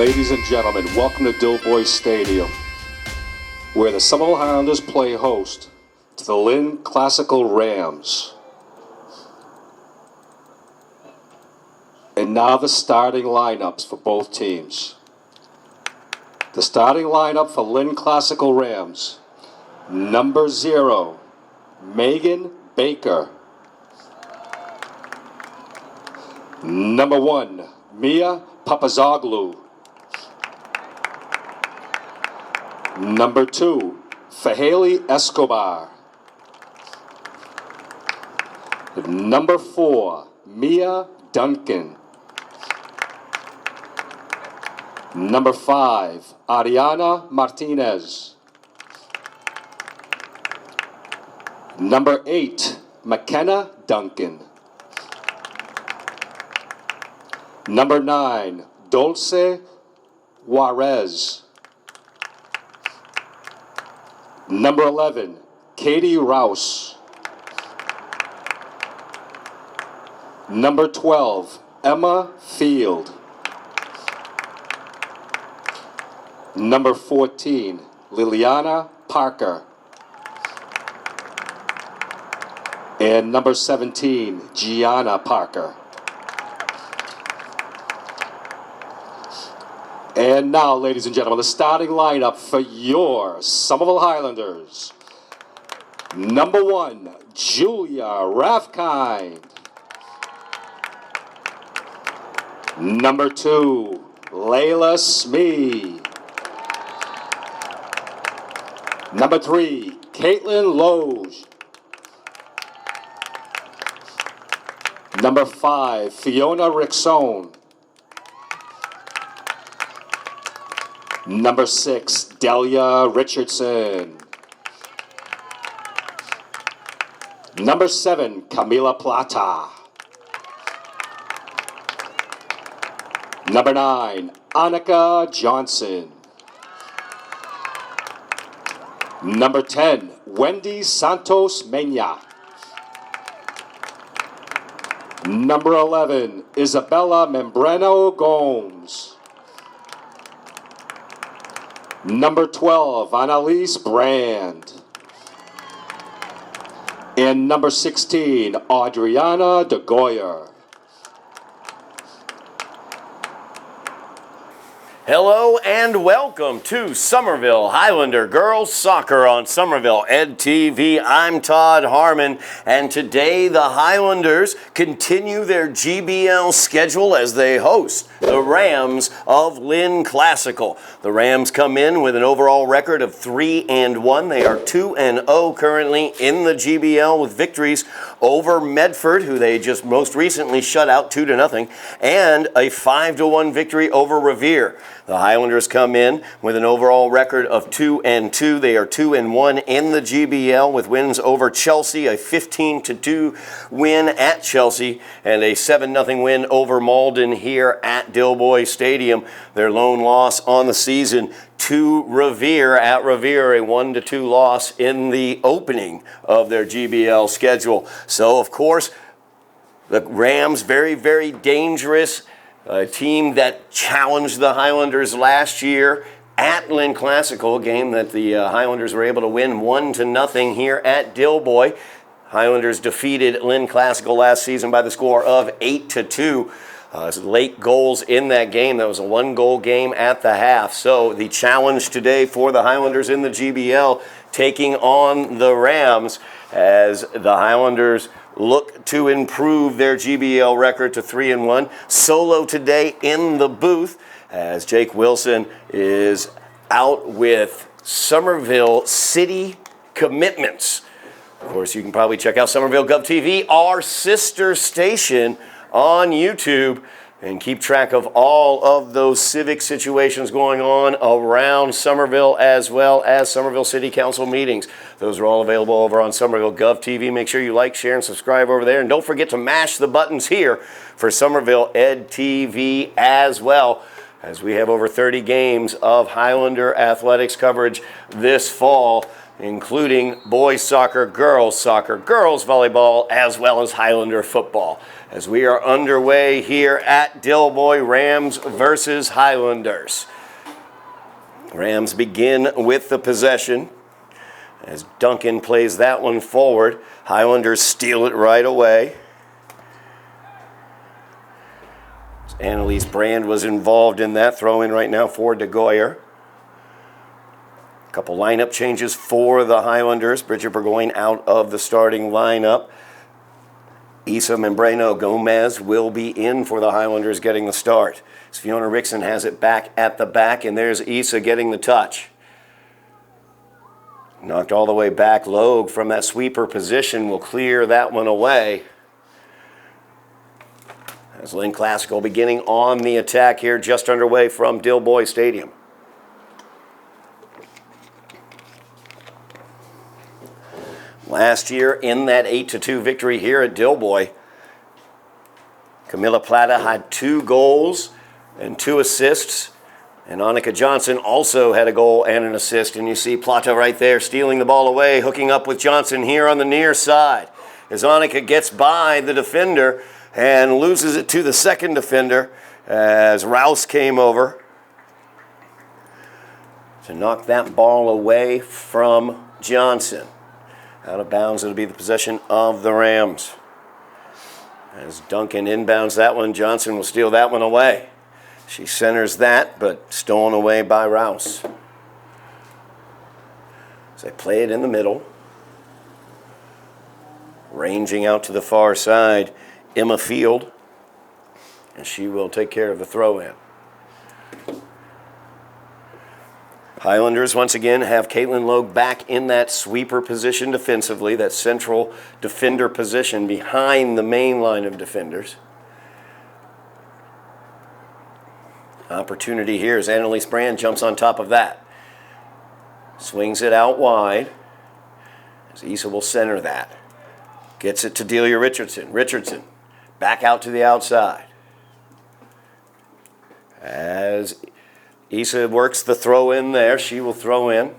Ladies and gentlemen, welcome to Dilboy Stadium, where the Somerville Highlanders play host to the Lynn Classical Rams. And now the starting lineups for both teams. The starting lineup for Lynn Classical Rams. Number 0, Megan Baker. Number 1, Mia Papazoglu. Number 2, Fahaley Escobar. Number 4, Mia Duncan. Number 5, Ariana Martinez. Number 8, McKenna Duncan. Number 9, Dulce Juarez. Number 11, Katie Rouse. Number 12, Emma Field. Number 14, Liliana Parker. And number 17, Gianna Parker. And now, ladies and gentlemen, the starting lineup for your Somerville Highlanders. Number 1, Julia Rathkind. Number 2, Layla Smee. Number 3, Caitlin Loge. Number 5, Fiona Rixone. Number 6, Delia Richardson. Number 7, Camila Plata. Number 9, Annika Johnson. Number 10, Wendy Santos Mena. Number 11, Isabella Membrano Gomes. Number 12, Annalise Brand. And number 16, Adriana DeGoyer. Hello and welcome to Somerville Highlander Girls Soccer on Somerville Ed TV. I'm Todd Harmon, and today the Highlanders continue their GBL schedule as they host the Rams of Lynn Classical. The Rams come in with an overall record of 3-1. They are 2-0 currently in the GBL with victories over Medford, who they just most recently shut out 2-0, and a 5-1 victory over Revere. The Highlanders come in with an overall record of 2-2. They are 2-1 in the GBL with wins over Chelsea, a 15-2 win at Chelsea, and a 7-0 win over Malden here at Dilboy Stadium. Their lone loss on the season to Revere at Revere, a 1-2 loss in the opening of their GBL schedule. So, of course, the Rams, very, very dangerous. A team that challenged the Highlanders last year at Lynn Classical, a game that the Highlanders were able to win 1-0 here at Dilboy. Highlanders defeated Lynn Classical last season by the score of 8-2. Late goals in that game. That was a 1-goal game at the half. So the challenge today for the Highlanders in the GBL, taking on the Rams as the Highlanders look to improve their GBL record to 3-1. Solo today in the booth as Jake Wilson is out with Somerville City commitments. Of course, you can probably check out Somerville Gov TV, our sister station on YouTube, and keep track of all of those civic situations going on around Somerville, as well as Somerville City Council meetings. Those are all available over on Somerville Gov TV. Make sure you like, share, and subscribe over there. And don't forget to mash the buttons here for Somerville Ed TV as well, as we have over 30 games of Highlander athletics coverage this fall. including boys soccer, girls volleyball, as well as Highlander football. As we are underway here at Dilboy, Rams versus Highlanders. Rams begin with the possession as Duncan plays that one forward. Highlanders steal it right away. Annalise Brand was involved in that throw-in right now for Dilboy. A couple lineup changes for the Highlanders. Bridget Burgoyne out of the starting lineup. Isa Membreno Gomez will be in for the Highlanders getting the start. As Fiona Rickson has it back at the back, and there's Isa getting the touch. Knocked all the way back. Logue from that sweeper position will clear that one away. As Lynn Classical beginning on the attack here, just underway from Dilboy Stadium. Last year in that 8-2 victory here at Dilboy, Camilla Plata had 2 goals and 2 assists. And Annika Johnson also had a goal and an assist. And you see Plata right there stealing the ball away, hooking up with Johnson here on the near side. As Annika gets by the defender and loses it to the second defender as Rouse came over to knock that ball away from Johnson. Out of bounds, it'll be the possession of the Rams. As Duncan inbounds that one, Johnson will steal that one away. She centers that, but stolen away by Rouse. So they play it in the middle. Ranging out to the far side, Emma Field. And she will take care of the throw-in. Highlanders once again have Caitlin Logue back in that sweeper position defensively, that central defender position behind the main line of defenders. Opportunity here as Annalise Brand jumps on top of that. Swings it out wide as Isa will center that. Gets it to Delia Richardson. Richardson back out to the outside. As Isa works the throw in there, she will throw in.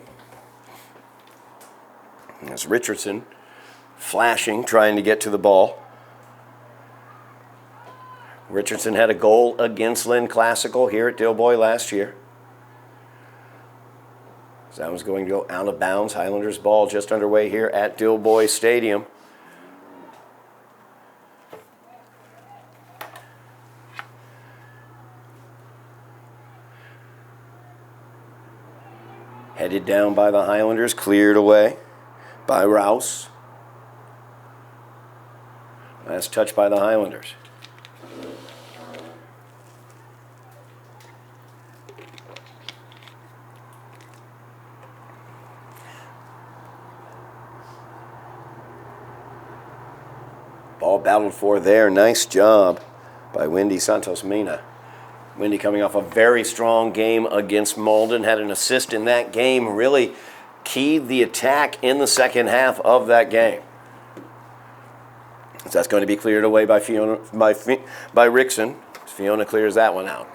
As Richardson flashing, trying to get to the ball. Richardson had a goal against Lynn Classical here at Dilboy last year. So that was going to go out of bounds. Highlanders ball just underway here at Dilboy Stadium. Headed down by the Highlanders, cleared away by Rouse. Last touch by the Highlanders. Ball battled for there. Nice job by Wendy Santos Mina. Wendy coming off a very strong game against Malden. Had an assist in that game. Really keyed the attack in the second half of that game. So that's going to be cleared away by by Rickson. Fiona clears that one out.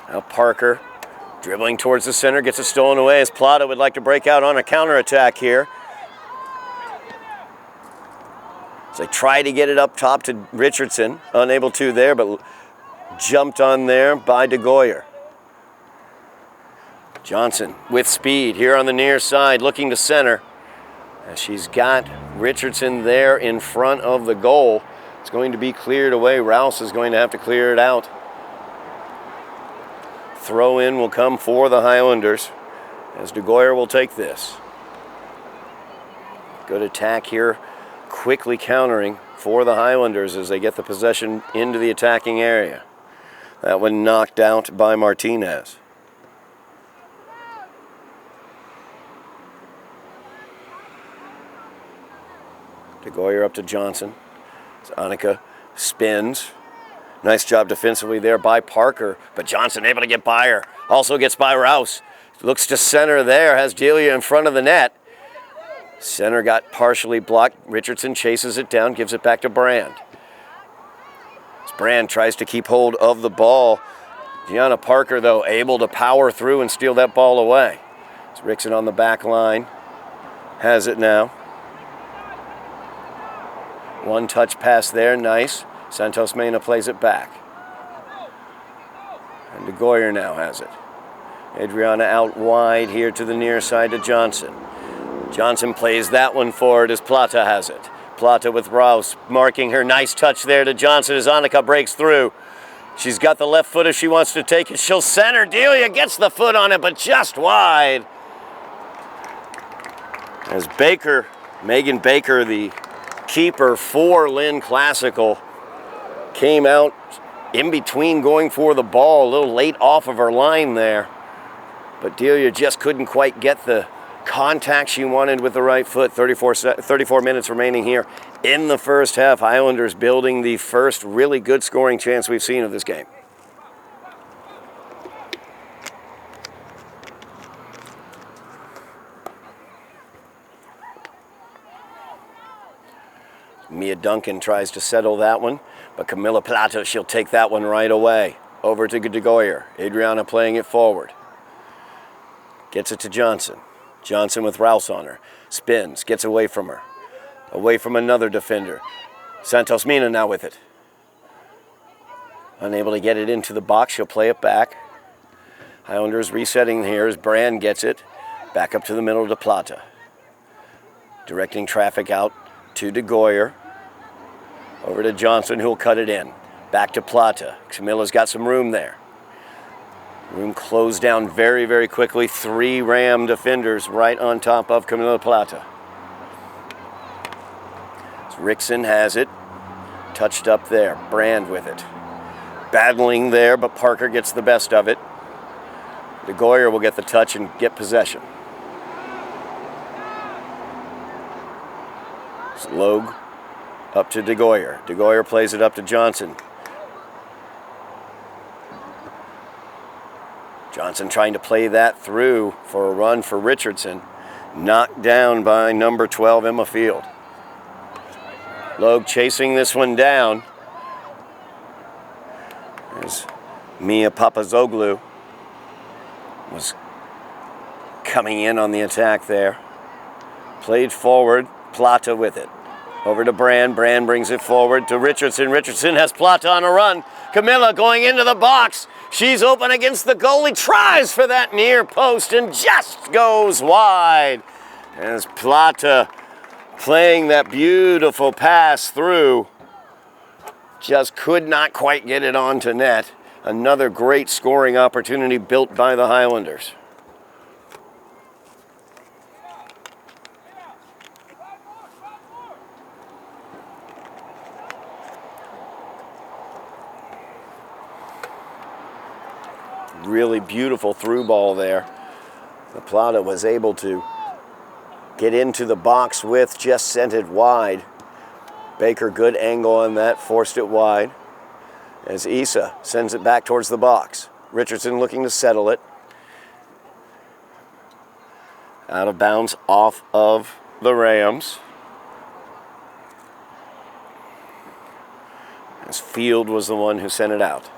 Now Parker dribbling towards the center, gets it stolen away as Plata would like to break out on a counterattack here. So they try to get it up top to Richardson, unable to there, but jumped on there by Dilboy. Johnson with speed here on the near side, looking to center. As she's got Richardson there in front of the goal. It's going to be cleared away. Rouse is going to have to clear it out. Throw in will come for the Highlanders as Dilboy will take this. Good attack here, quickly countering for the Highlanders as they get the possession into the attacking area. That one knocked out by Martinez. Dilboy up to Johnson. As Annika spins. Nice job defensively there by Parker, but Johnson able to get by her. Also gets by Rouse. Looks to center there, has Delia in front of the net. Center got partially blocked. Richardson chases it down, gives it back to Brand. As Brand tries to keep hold of the ball. Gianna Parker, though, able to power through and steal that ball away. It's Rickson on the back line. Has it now. One touch pass there, nice. Santos Mena plays it back. And DeGoyer now has it. Adriana out wide here to the near side to Johnson. Johnson plays that one forward as Plata has it. Plata with Rouse marking her. Nice touch there to Johnson as Annika breaks through. She's got the left foot if she wants to take it. She'll center. Delia gets the foot on it, but just wide. As Baker, Megan Baker, the keeper for Lynn Classical, came out in between going for the ball, a little late off of her line there. But Delia just couldn't quite get the contact she wanted with the right foot. 34 minutes remaining here in the first half. Highlanders building the first really good scoring chance we've seen of this game. Mia Duncan tries to settle that one, but Camilla Plata, she'll take that one right away. Over to DeGoyer. Adriana playing it forward. Gets it to Johnson. Johnson with Rouse on her. Spins, gets away from her. Away from another defender. Santos Mena now with it. Unable to get it into the box, she'll play it back. Highlanders resetting here as Brand gets it. Back up to the middle to Plata. Directing traffic out to DeGoyer. Over to Johnson, who'll cut it in. Back to Plata. Camilla's got some room there. Room closed down very, very quickly. 3 Ram defenders right on top of Camilla Plata. So Rickson has it. Touched up there. Brand with it. Battling there, but Parker gets the best of it. DeGoyer will get the touch and get possession. So Logue up to DeGoyer. DeGoyer plays it up to Johnson. Johnson trying to play that through for a run for Richardson. Knocked down by number 12, Emma Field. Logue chasing this one down. There's Mia Papazoglu. Was coming in on the attack there. Played forward, Plata with it. Over to Brand. Brand brings it forward to Richardson. Richardson has Plata on a run. Camilla going into the box. She's open against the goalie. Tries for that near post and just goes wide. As Plata playing that beautiful pass through. Just could not quite get it onto net. Another great scoring opportunity built by the Highlanders. Really beautiful through ball there. The Plata was able to get into the box with, just sent it wide. Baker, good angle on that, forced it wide. As Issa sends it back towards the box. Richardson looking to settle it. Out of bounds off of the Rams. As Field was the one who sent it out.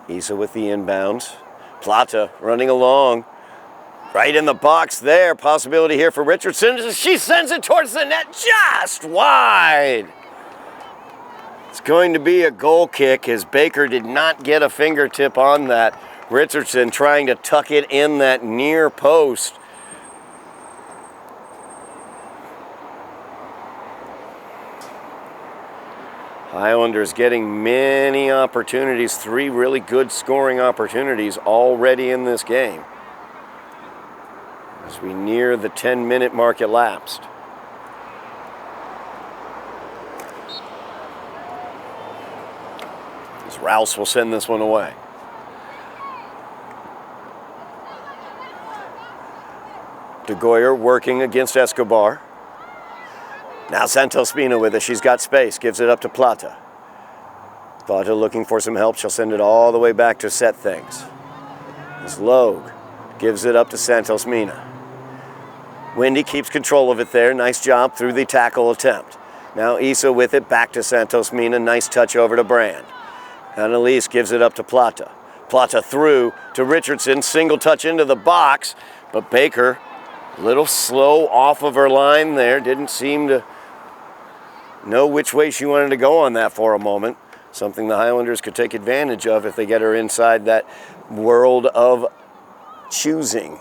Issa with the inbounds. Plata running along. Right in the box there. Possibility here for Richardson. She sends it towards the net just wide. It's going to be a goal kick as Baker did not get a fingertip on that. Richardson trying to tuck it in that near post. Highlanders getting many opportunities, 3 really good scoring opportunities already in this game. As we near the 10-minute mark elapsed. As Rouse will send this one away. DeGoyer working against Escobar. Now Santos Mena with it. She's got space. Gives it up to Plata. Plata looking for some help. She'll send it all the way back to set things. As Logue gives it up to Santos Mena. Wendy keeps control of it there. Nice job through the tackle attempt. Now Issa with it, back to Santos Mina. Nice touch over to Brand. Annalise gives it up to Plata. Plata through to Richardson. Single touch into the box. But Baker, a little slow off of her line there. Didn't seem to know which way she wanted to go on that for a moment. Something the Highlanders could take advantage of if they get her inside that world of choosing.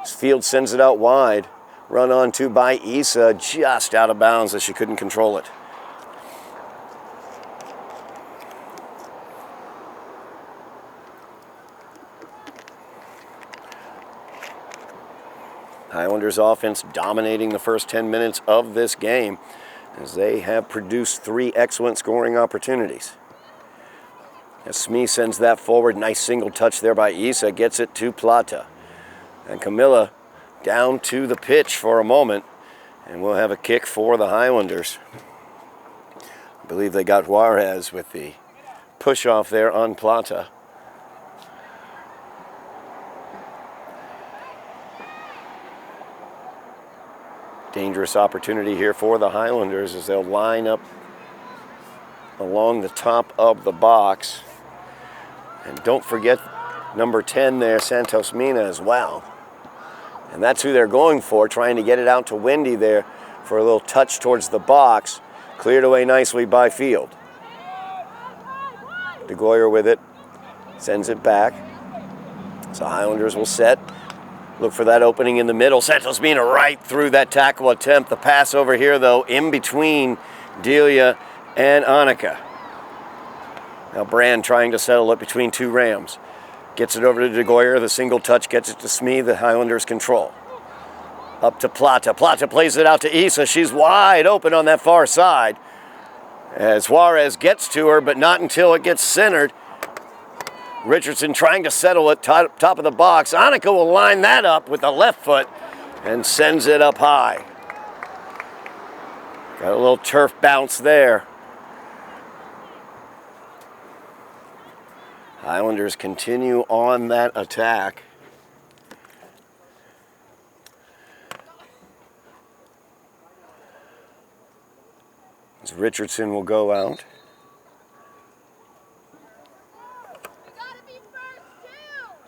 Field sends it out wide. Run on to by Issa, just out of bounds as she couldn't control it. Highlanders offense dominating the first 10 minutes of this game as they have produced 3 excellent scoring opportunities. As Smee sends that forward, nice single touch there by Issa, gets it to Plata. And Camilla down to the pitch for a moment, and we'll have a kick for the Highlanders. I believe they got Juarez with the push off there on Plata. Dangerous opportunity here for the Highlanders as they'll line up along the top of the box. And don't forget number 10 there, Santos Mina as well. And that's who they're going for, trying to get it out to Wendy there for a little touch towards the box. Cleared away nicely by Field. DeGoyer with it, sends it back. So Highlanders will set. Look for that opening in the middle. Santos Mina right through that tackle attempt. The pass over here, though, in between Delia and Annika. Now Brand trying to settle it between 2 Rams. Gets it over to DeGoyer. The single touch gets it to Smee. The Highlanders control. Up to Plata. Plata plays it out to Issa. She's wide open on that far side. As Juarez gets to her, but not until it gets centered. Richardson trying to settle it, top of the box. Annika will line that up with the left foot and sends it up high. Got a little turf bounce there. Highlanders continue on that attack. As Richardson will go out.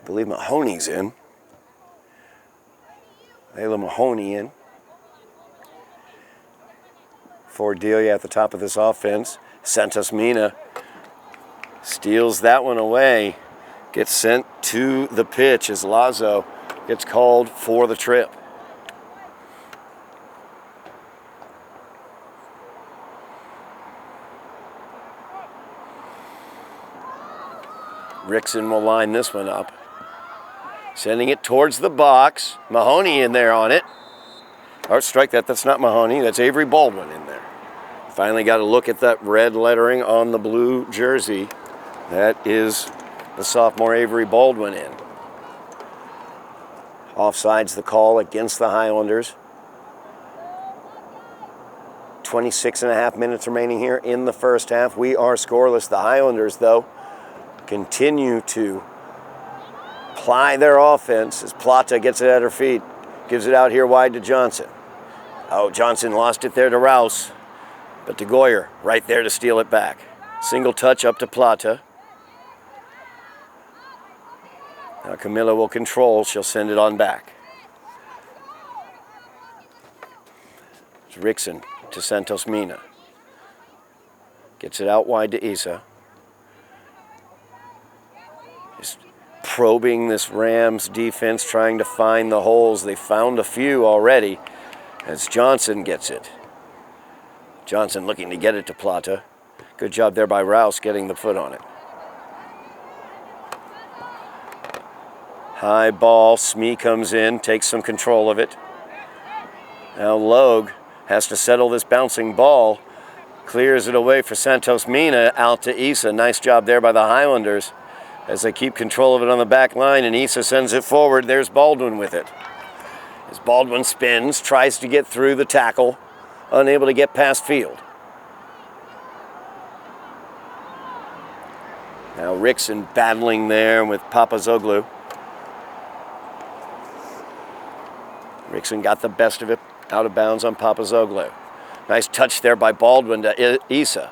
I believe Mahoney's in. Layla Mahoney in. For Delia at the top of this offense. Santos Mina steals that one away. Gets sent to the pitch as Lazo gets called for the trip. Rickson will line this one up. Sending it towards the box. Mahoney in there on it. Oh, strike that. That's not Mahoney. That's Avery Baldwin in there. Finally got a look at that red lettering on the blue jersey. That is the sophomore Avery Baldwin in. Offsides the call against the Highlanders. 26.5 minutes remaining here in the first half. We are scoreless. The Highlanders, though, continue to ply their offense as Plata gets it at her feet. Gives it out here wide to Johnson. Oh, Johnson lost it there to Rouse. But DeGoyer right there to steal it back. Single touch up to Plata. Now Camilla will control. She'll send it on back. It's Rickson to Santos Mina. Gets it out wide to Issa. Just probing this Rams defense, trying to find the holes. They found a few already as Johnson gets it. Johnson looking to get it to Plata. Good job there by Rouse getting the foot on it. High ball, Smee comes in, takes some control of it. Now Logue has to settle this bouncing ball. Clears it away for Santos Mina, out to Issa. Nice job there by the Highlanders as they keep control of it on the back line, and Issa sends it forward. There's Baldwin with it. As Baldwin spins, tries to get through the tackle, unable to get past Field. Now Rickson battling there with Papazoglu. Rickson got the best of it, out of bounds on Papazoglu. Nice touch there by Baldwin to Issa.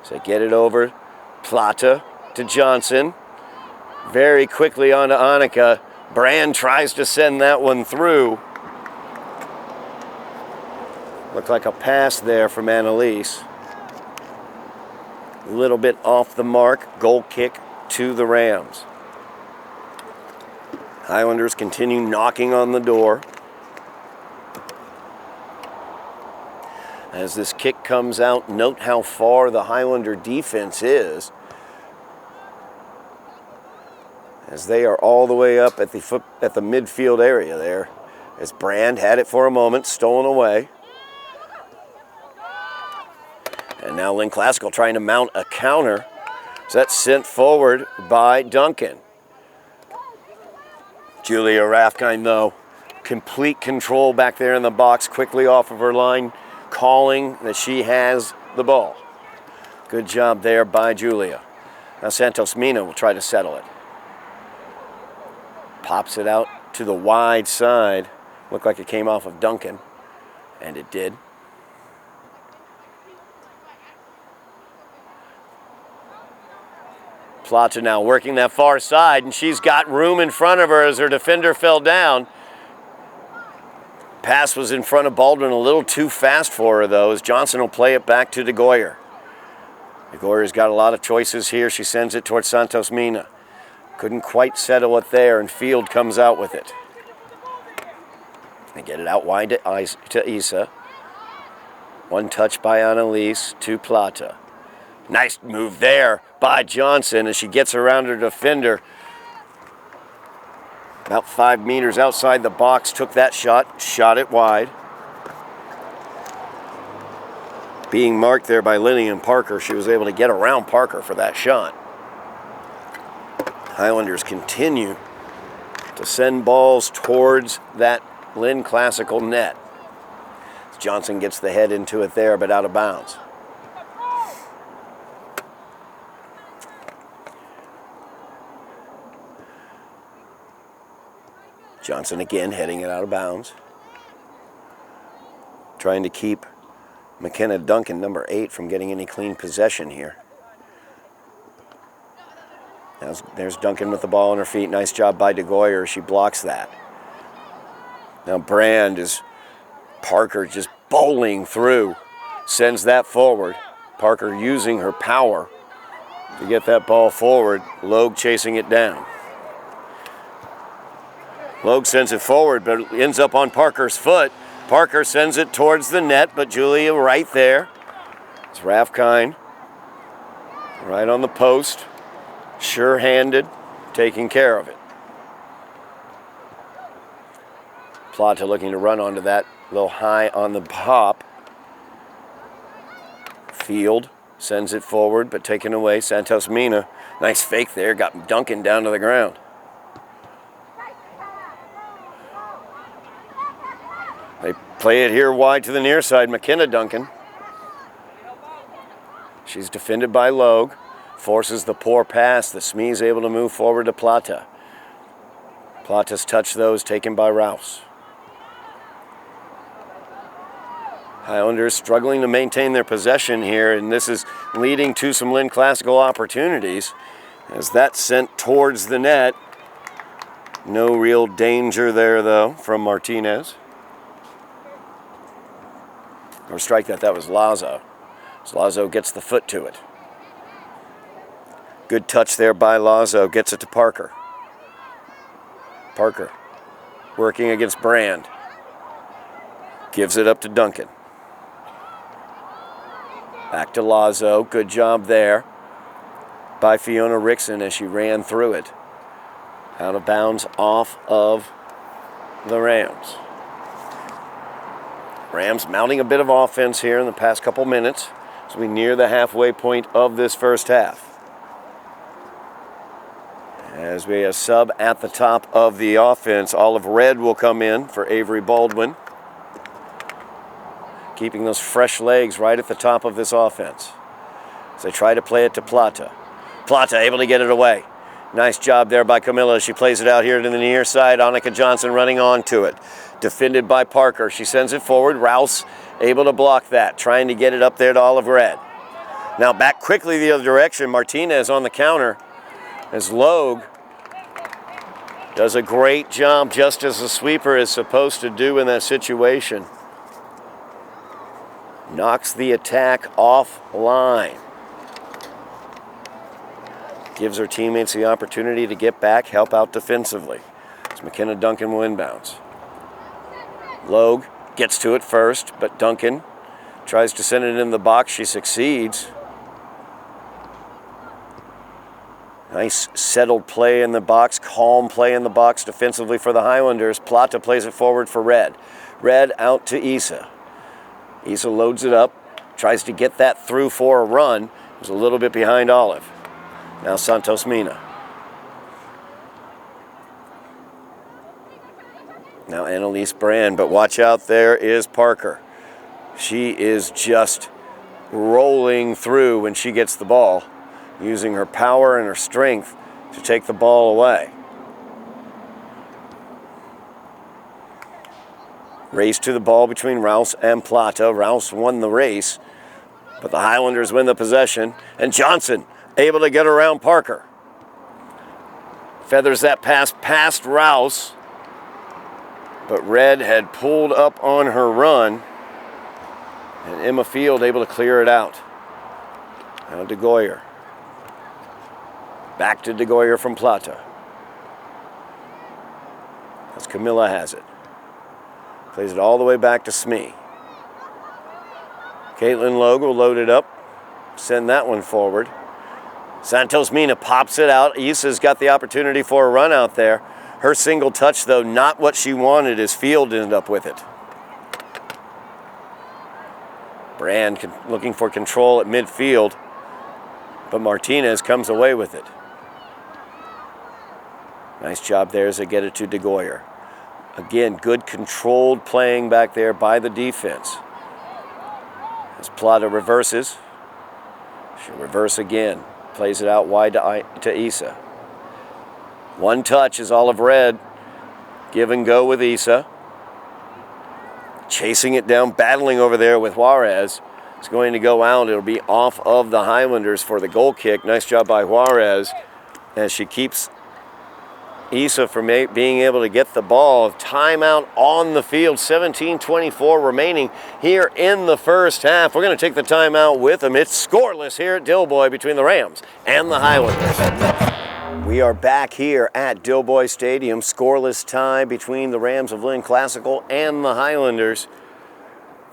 So get it over. Plata to Johnson. Very quickly on to Annika. Brand tries to send that one through. Looked like a pass there from Annalise. A little bit off the mark. Goal kick to the Rams. Highlanders continue knocking on the door. As this kick comes out, note how far the Highlander defense is, as they are all the way up at the midfield area there. As Brand had it for a moment, stolen away. And now Lynn Classical trying to mount a counter. So that's sent forward by Duncan. Julia Rathkind, though, complete control back there in the box, quickly off of her line, calling that she has the ball. Good job there by Julia. Now Santos Mina will try to settle it. Pops it out to the wide side. Looked like it came off of Duncan, and it did. Plata now working that far side, and she's got room in front of her as her defender fell down. Pass was in front of Baldwin, a little too fast for her, though, as Johnson will play it back to DeGoyer. DeGoyer's got a lot of choices here. She sends it towards Santos Mina. Couldn't quite settle it there, and Field comes out with it. They get it out wide to Issa. One touch by Annalise to Plata. Nice move there by Johnson as she gets around her defender. About 5 meters outside the box, took that shot it wide. Being marked there by Lillian Parker, she was able to get around Parker for that shot. Highlanders continue to send balls towards that Lynn Classical net. Johnson gets the head into it there, but out of bounds. Johnson again heading it out of bounds. Trying to keep McKenna Duncan, number 8, from getting any clean possession here. There's Duncan with the ball on her feet. Nice job by DeGoyer. She blocks that. Now Brand is Parker just bowling through. Sends that forward. Parker using her power to get that ball forward. Logue chasing it down. Logue sends it forward, but ends up on Parker's foot. Parker sends it towards the net, but Julia right there. It's Rathkind right on the post. Sure-handed, taking care of it. Plata looking to run onto that, a little high on the pop. Field sends it forward, but taken away. Santos Mina, nice fake there, got Duncan down to the ground. They play it here wide to the near side. McKenna Duncan. She's defended by Logue. Forces the poor pass. The Smee's able to move forward to Plata. Plata's touch those taken by Rouse. Highlanders struggling to maintain their possession here, and this is leading to some Lynn Classical opportunities. As that's sent towards the net. No real danger there, though, from Martinez. Or strike that was Lazo. So Lazo gets the foot to it. Good touch there by Lazo, gets it to Parker. Parker working against Brand. Gives it up to Duncan. Back to Lazo, good job there by Fiona Rickson as she ran through it. Out of bounds off of the Rams. Rams mounting a bit of offense here in the past couple minutes as we near the halfway point of this first half. As we have sub at the top of the offense, Olive Red will come in for Avery Baldwin. Keeping those fresh legs right at the top of this offense. As they try to play it to Plata. Plata able to get it away. Nice job there by Camilla. She plays it out here to the near side. Annika Johnson running onto it. Defended by Parker. She sends it forward. Rouse able to block that. Trying to get it up there to Olive Red. Now back quickly the other direction. Martinez on the counter as Logue does a great job, just as a sweeper is supposed to do in that situation. Knocks the attack offline. Gives her teammates the opportunity to get back, help out defensively. As McKenna Duncan will inbounds. Logue gets to it first, but Duncan tries to send it in the box. She succeeds. Nice settled play in the box, calm play in the box defensively for the Highlanders. Plata plays it forward for Red. Red out to Issa. Issa loads it up, tries to get that through for a run. Was a little bit behind Olive. Now Santos Mina. Now Annalise Brand, but watch out, there is Parker. She is just rolling through when she gets the ball, using her power and her strength to take the ball away. Race to the ball between Rouse and Plata. Rouse won the race, but the Highlanders win the possession, and Johnson able to get around Parker. Feathers that pass past Rouse, but Red had pulled up on her run, and Emma Field able to clear it out. Now DeGoyer. Back to DeGoyer from Plata. As Camilla has it. Plays it all the way back to Smee. Caitlin Logue will load it up. Send that one forward. Santos Mina pops it out. Issa's got the opportunity for a run out there. Her single touch, though, not what she wanted, as Field ended up with it. Brand looking for control at midfield, but Martinez comes away with it. Nice job there as they get it to DeGoyer. Again, good controlled playing back there by the defense. As Plata reverses, she'll reverse again. Plays it out wide to Issa. One touch is Olive Red. Give and go with Issa. Chasing it down, battling over there with Juarez. It's going to go out. It'll be off of the Highlanders for the goal kick. Nice job by Juarez as she keeps Issa from being able to get the ball. Timeout on the field. 17:24 remaining here in the first half. We're going to take the timeout with them. It's scoreless here at Dilboy between the Rams and the Highlanders. We are back here at Dilboy Stadium. Scoreless tie between the Rams of Lynn Classical and the Highlanders.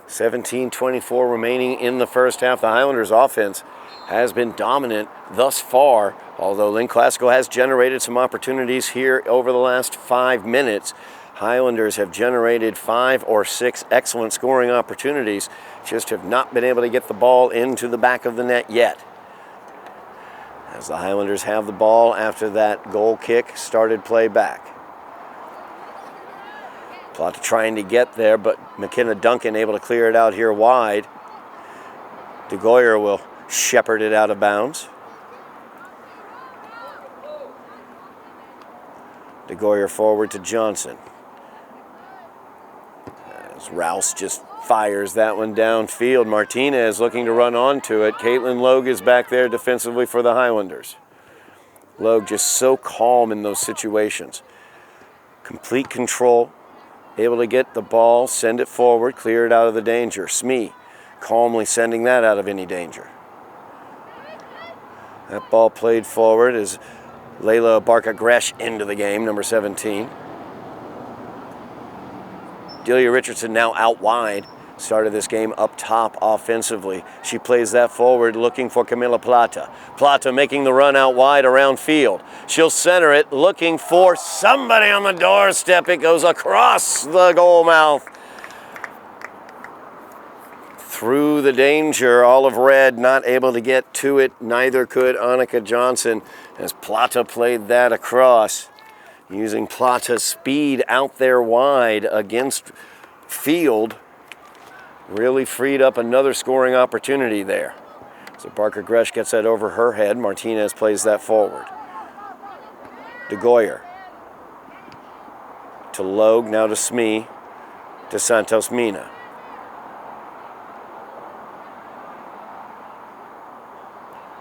17:24 remaining in the first half. The Highlanders offense has been dominant thus far, although Lynn Classical has generated some opportunities here over the last 5 minutes. Highlanders have generated 5 or 6 excellent scoring opportunities, just have not been able to get the ball into the back of the net yet. As the Highlanders have the ball after that goal kick started play back. Plata trying to get there, but McKenna Duncan able to clear it out here wide. DeGoyer will shepherd it out of bounds. DeGoyer forward to Johnson. As Rouse just fires that one downfield. Martinez looking to run onto it. Caitlin Logue is back there defensively for the Highlanders. Logue just so calm in those situations. Complete control. Able to get the ball, send it forward, clear it out of the danger. Smee calmly sending that out of any danger. That ball played forward as Layla Barca-Gresh into the game, number 17. Delia Richardson now out wide. Started this game up top offensively. She plays that forward looking for Camila Plata. Plata making the run out wide around field. She'll center it looking for somebody on the doorstep. It goes across the goal mouth. Through the danger, Olive Red not able to get to it. Neither could Annika Johnson as Plata played that across. Using Plata's speed out there wide against Field. Really freed up another scoring opportunity there. So Barca-Gresh gets that over her head. Martinez plays that forward. DeGoyer. To Logue, now to Smee. To Santos Mina.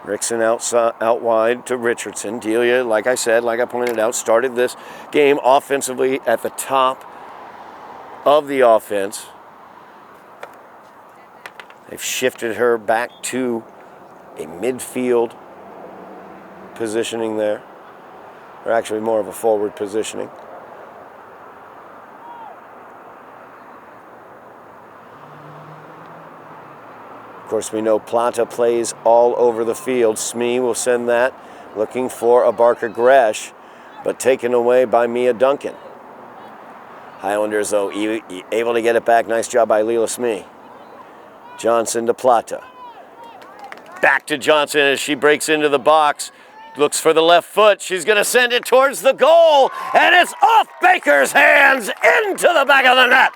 Rickson out wide to Richardson. Delia, like I said, like I pointed out, started this game offensively at the top of the offense. They've shifted her back to a midfield positioning there. Or actually more of a forward positioning. Of course, we know Plata plays all over the field. Smee will send that, looking for a Barker Gresh, but taken away by Mia Duncan. Highlanders, though, able to get it back. Nice job by Leela Smee. Johnson to Plata. Back to Johnson as she breaks into the box. Looks for the left foot. She's going to send it towards the goal, and it's off Baker's hands into the back of the net.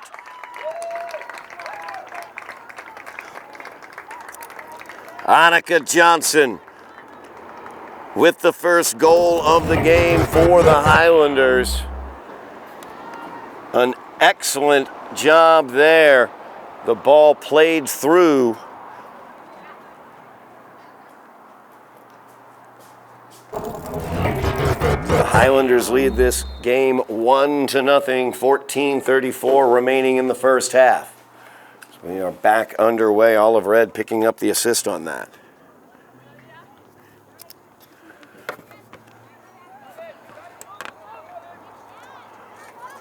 Annika Johnson with the first goal of the game for the Highlanders. An excellent job there. The ball played through. The Highlanders lead this game 1-0, 14:34 remaining in the first half. We are back underway. Olive Red picking up the assist on that.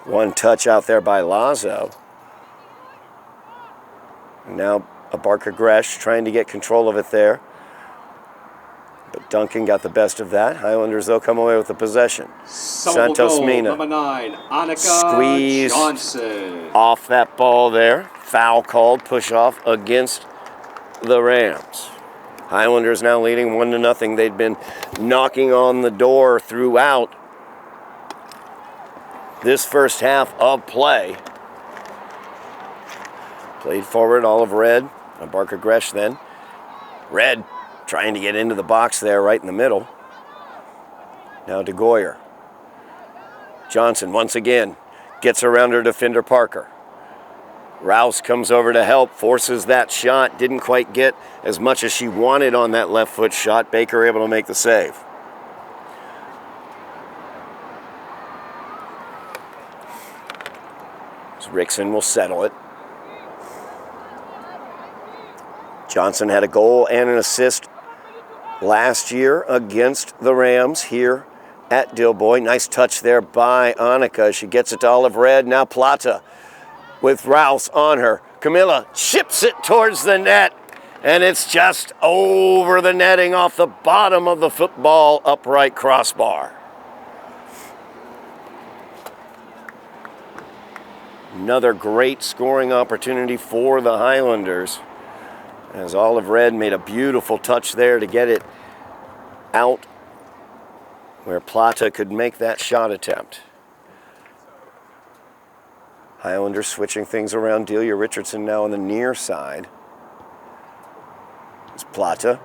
One touch out there by Lazo. Now a Barker Gresh trying to get control of it there. But Duncan got the best of that. Highlanders, though, come away with the possession. Santos Mina. Number 9, Annika Squeeze Johnson. Off that ball there. Foul called, push off against the Rams. Highlanders now leading 1-0. They'd been knocking on the door throughout this first half of play. Played forward, Olive Red, and Barker Gresh then. Red trying to get into the box there right in the middle. Now DeGoyer. Johnson once again gets around her defender Parker. Rouse comes over to help, forces that shot. Didn't quite get as much as she wanted on that left foot shot. Baker able to make the save. So Rickson will settle it. Johnson had a goal and an assist last year against the Rams here at Dilboy. Nice touch there by Annika. She gets it to Olive Red. Now Plata with Rouse on her. Camilla chips it towards the net, and it's just over the netting off the bottom of the football upright crossbar. Another great scoring opportunity for the Highlanders, as Olive Red made a beautiful touch there to get it out where Plata could make that shot attempt. Highlanders switching things around. Delia Richardson now on the near side. It's Plata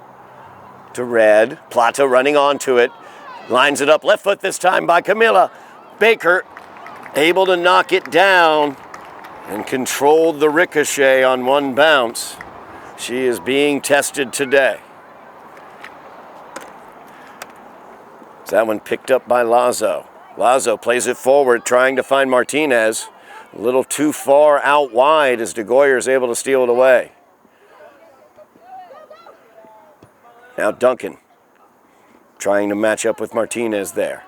to Red. Plata running onto it. Lines it up left foot this time by Camilla. Baker able to knock it down and controlled the ricochet on one bounce. She is being tested today. So that one picked up by Lazo. Lazo plays it forward, trying to find Martinez. A little too far out wide as DeGoyer is able to steal it away. Now Duncan trying to match up with Martinez there.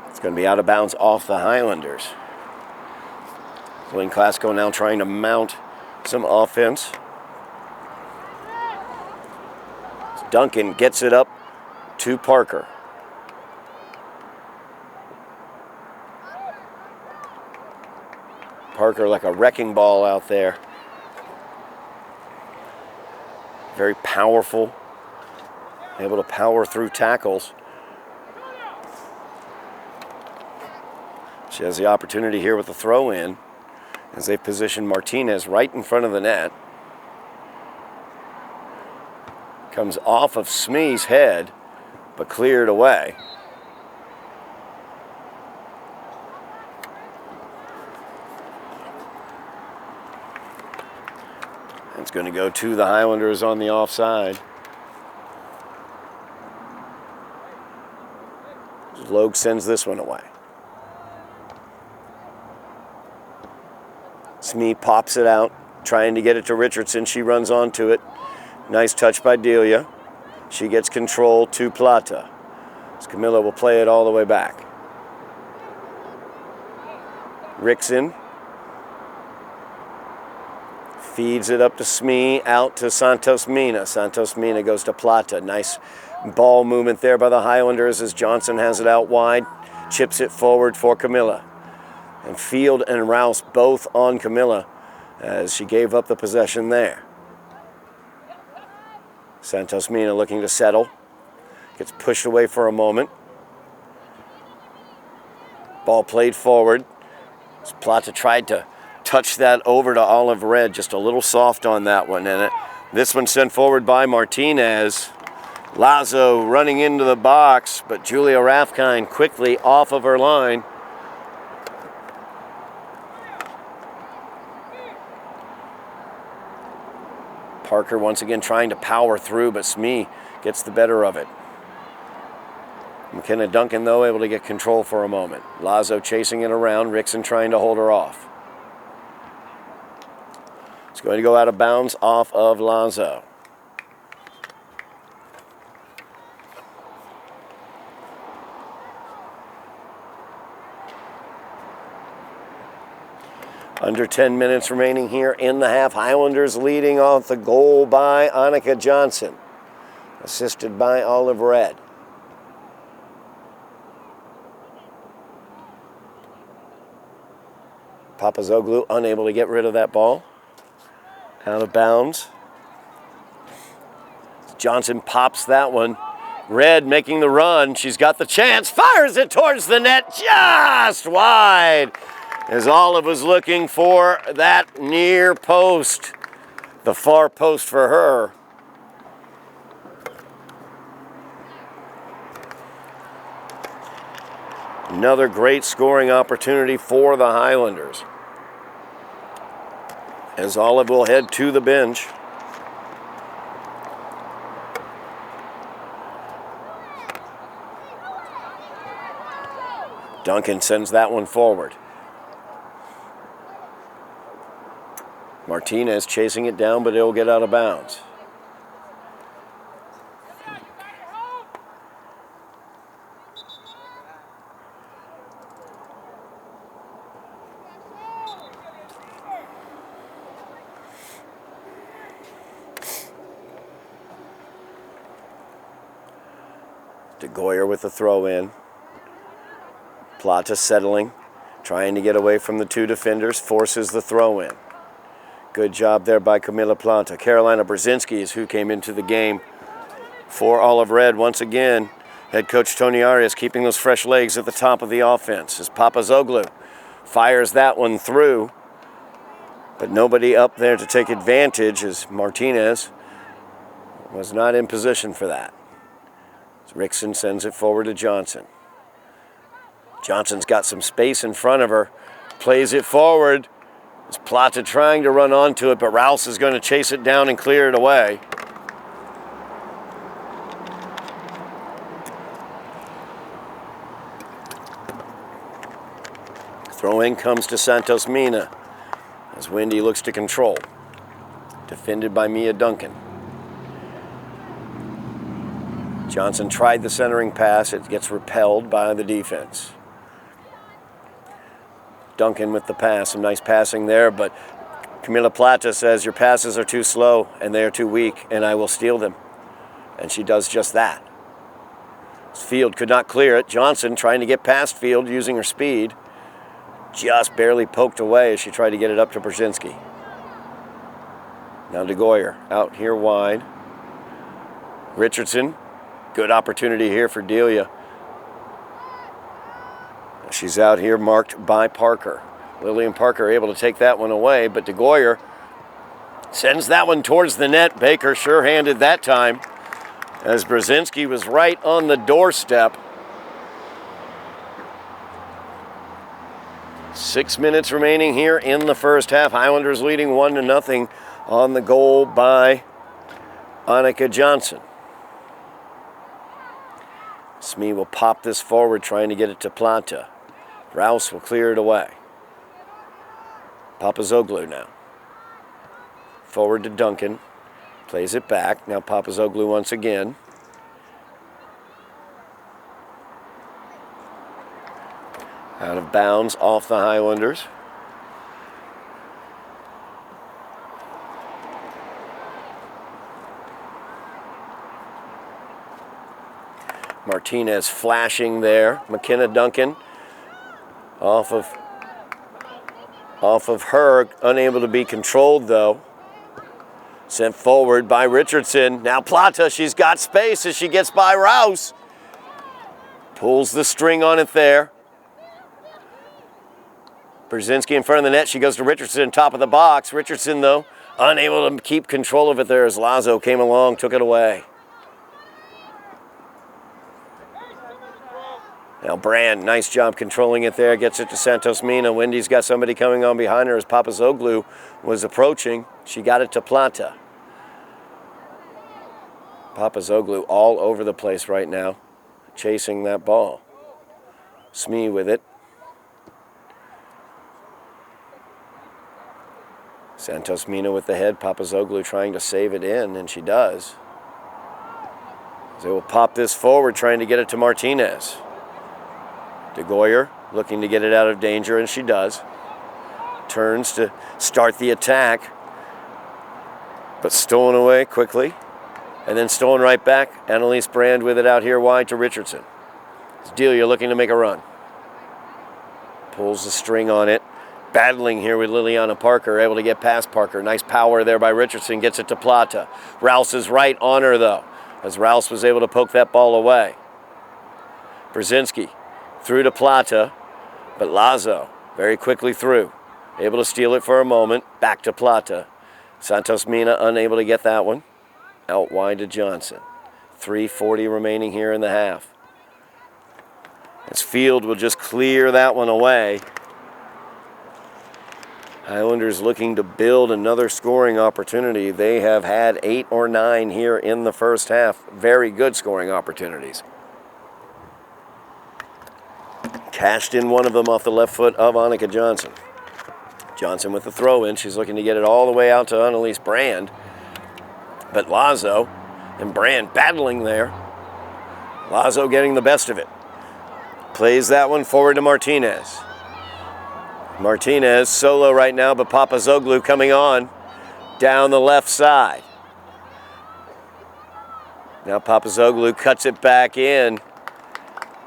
It's going to be out of bounds off the Highlanders. Lynn Classico now trying to mount some offense. Duncan gets it up to Parker. Parker like a wrecking ball out there. Very powerful. Able to power through tackles. She has the opportunity here with the throw in as they position Martinez right in front of the net. Comes off of Smee's head. but cleared away. It's going to go to the Highlanders on the offside. Logue sends this one away. Smee pops it out, trying to get it to Richardson. She runs onto it. Nice touch by Delia. She gets control to Plata. As Camilla will play it all the way back. Rickson feeds it up to Smee, out to Santos Mina. Santos Mina goes to Plata. Nice ball movement there by the Highlanders as Johnson has it out wide. Chips it forward for Camilla. And Field and Rouse both on Camilla as she gave up the possession there. Santos Mina looking to settle. Gets pushed away for a moment. Ball played forward. Plata tried to touch that over to Olive Red, just a little soft on that one. And this one sent forward by Martinez. Lazo running into the box, but Julia Rathkine quickly off of her line. Parker once again trying to power through, but Smee gets the better of it. McKenna Duncan, though, able to get control for a moment. Lazo chasing it around, Rickson trying to hold her off. It's going to go out of bounds off of Lazo. Under 10 minutes remaining here in the half. Highlanders leading off the goal by Annika Johnson, assisted by Olive Red. Papazoglu unable to get rid of that ball. Out of bounds. Johnson pops that one. Red making the run. She's got the chance. Fires it towards the net. Just wide. As Olive was looking for that near post. The far post for her. Another great scoring opportunity for the Highlanders. As Olive will head to the bench. Duncan sends that one forward. Martinez chasing it down, but it'll get out of bounds. DeGoyer with the throw in. Plata settling, trying to get away from the two defenders, forces the throw in. Good job there by Camilla Plata. Carolina Brzezinski is who came into the game for Olive Red once again. Head coach Tony Arias keeping those fresh legs at the top of the offense as Papazoglu fires that one through, but nobody up there to take advantage as Martinez was not in position for that. Rickson sends it forward to Johnson. Johnson's got some space in front of her, plays it forward. It's Plata trying to run onto it, but Rouse is going to chase it down and clear it away. Throw in comes to Santos Mina as Wendy looks to control. Defended by Mia Duncan. Johnson tried the centering pass. It gets repelled by the defense. Duncan with the pass. Some nice passing there, but Camilla Plata says your passes are too slow and they are too weak, and I will steal them. And she does just that. Field could not clear it. Johnson trying to get past Field using her speed. Just barely poked away as she tried to get it up to Brzezinski. Now DeGoyer out here wide. Richardson. Good opportunity here for Delia. She's out here marked by Parker. Lillian Parker able to take that one away, but DeGoyer sends that one towards the net. Baker sure-handed that time as Brzezinski was right on the doorstep. 6 minutes remaining here in the first half. Highlanders leading 1-0 on the goal by Annika Johnson. Smee will pop this forward, trying to get it to Planta. Rouse will clear it away. Papazoglou now. Forward to Duncan. Plays it back. Now Papazoglou once again. Out of bounds off the Highlanders. Martinez flashing there. McKenna Duncan off of her, unable to be controlled though. Sent forward by Richardson. Now Plata, she's got space as she gets by Rouse. Pulls the string on it there. Brzezinski in front of the net. She goes to Richardson, top of the box. Richardson, though, unable to keep control of it there as Lazo came along, took it away. Now Brand, nice job controlling it there. Gets it to Santos Mina. Wendy's got somebody coming on behind her as Papazoglou was approaching. She got it to Plata. Papazoglou all over the place right now, chasing that ball. Smee with it. Santos Mina with the head. Papazoglou trying to save it in, and she does. They will pop this forward, trying to get it to Martinez. De Goyer looking to get it out of danger, and she does. Turns to start the attack, but stolen away quickly, and then stolen right back. Annalise Brand with it out here wide to Richardson. Delia looking to make a run. Pulls the string on it. Battling here with Liliana Parker, able to get past Parker. Nice power there by Richardson, gets it to Plata. Rouse is right on her though, as Rouse was able to poke that ball away. Brzezinski through to Plata, but Lazo very quickly through. Able to steal it for a moment, back to Plata. Santos Mina unable to get that one. Out wide to Johnson. 3:40 remaining here in the half. As Field will just clear that one away. Highlanders looking to build another scoring opportunity. They have had 8 or 9 here in the first half. Very good scoring opportunities. Cashed in one of them off the left foot of Annika Johnson. Johnson with the throw in. She's looking to get it all the way out to Annalise Brand. But Lazo and Brand battling there. Lazo getting the best of it. Plays that one forward to Martinez. Martinez solo right now, but Papazoglou coming on down the left side. Now Papazoglou cuts it back in,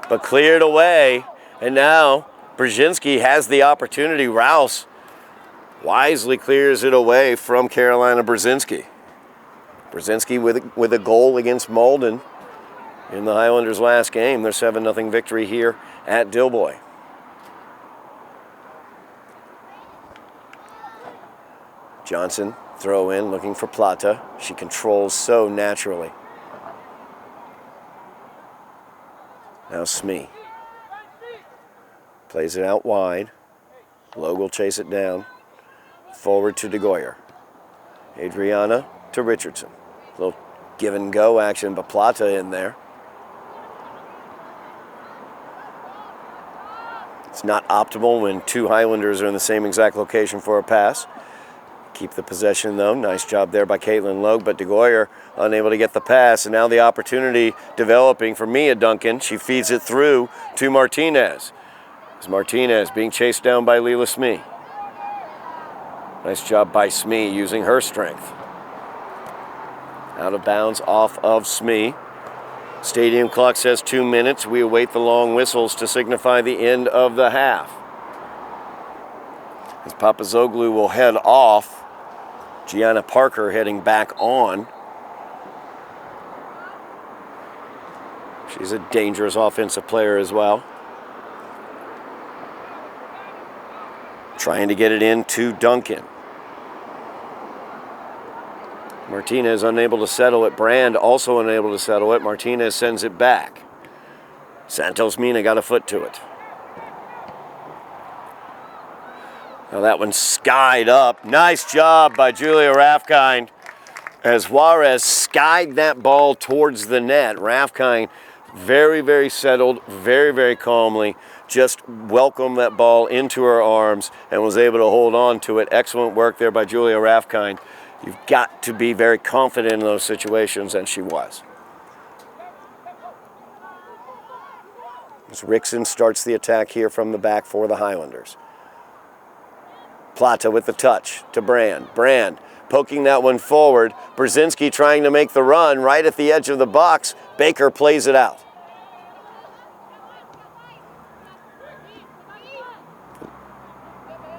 but cleared away. And now Brzezinski has the opportunity. Rouse wisely clears it away from Carolina Brzezinski. Brzezinski with a goal against Malden in the Highlanders' last game. Their 7-0 victory here at Dilboy. Johnson, throw in, looking for Plata. She controls so naturally. Now Smee. Plays it out wide. Logue will chase it down. Forward to De Goyer. Adriana to Richardson. A little give and go action, but Plata in there. It's not optimal when 2 Highlanders are in the same exact location for a pass. Keep the possession though. Nice job there by Caitlin Logue, but De Goyer unable to get the pass, and now the opportunity developing for Mia Duncan. She feeds it through to Martinez. As Martinez being chased down by Leela Smee. Nice job by Smee using her strength. Out of bounds off of Smee. Stadium clock says 2 minutes. We await the long whistles to signify the end of the half. As Papazoglou will head off. Gianna Parker heading back on. She's a dangerous offensive player as well. Trying to get it in to Duncan. Martinez unable to settle it. Brand also unable to settle it. Martinez sends it back. Santos Mina got a foot to it. Now that one skied up. Nice job by Julia Rathkind as Juarez skied that ball towards the net. Rathkind very, very settled, very, very calmly, just welcomed that ball into her arms and was able to hold on to it. Excellent work there by Julia Rathkind. You've got to be very confident in those situations, and she was. As Rickson starts the attack here from the back for the Highlanders. Plata with the touch to Brand. Brand poking that one forward. Brzezinski trying to make the run right at the edge of the box. Baker plays it out.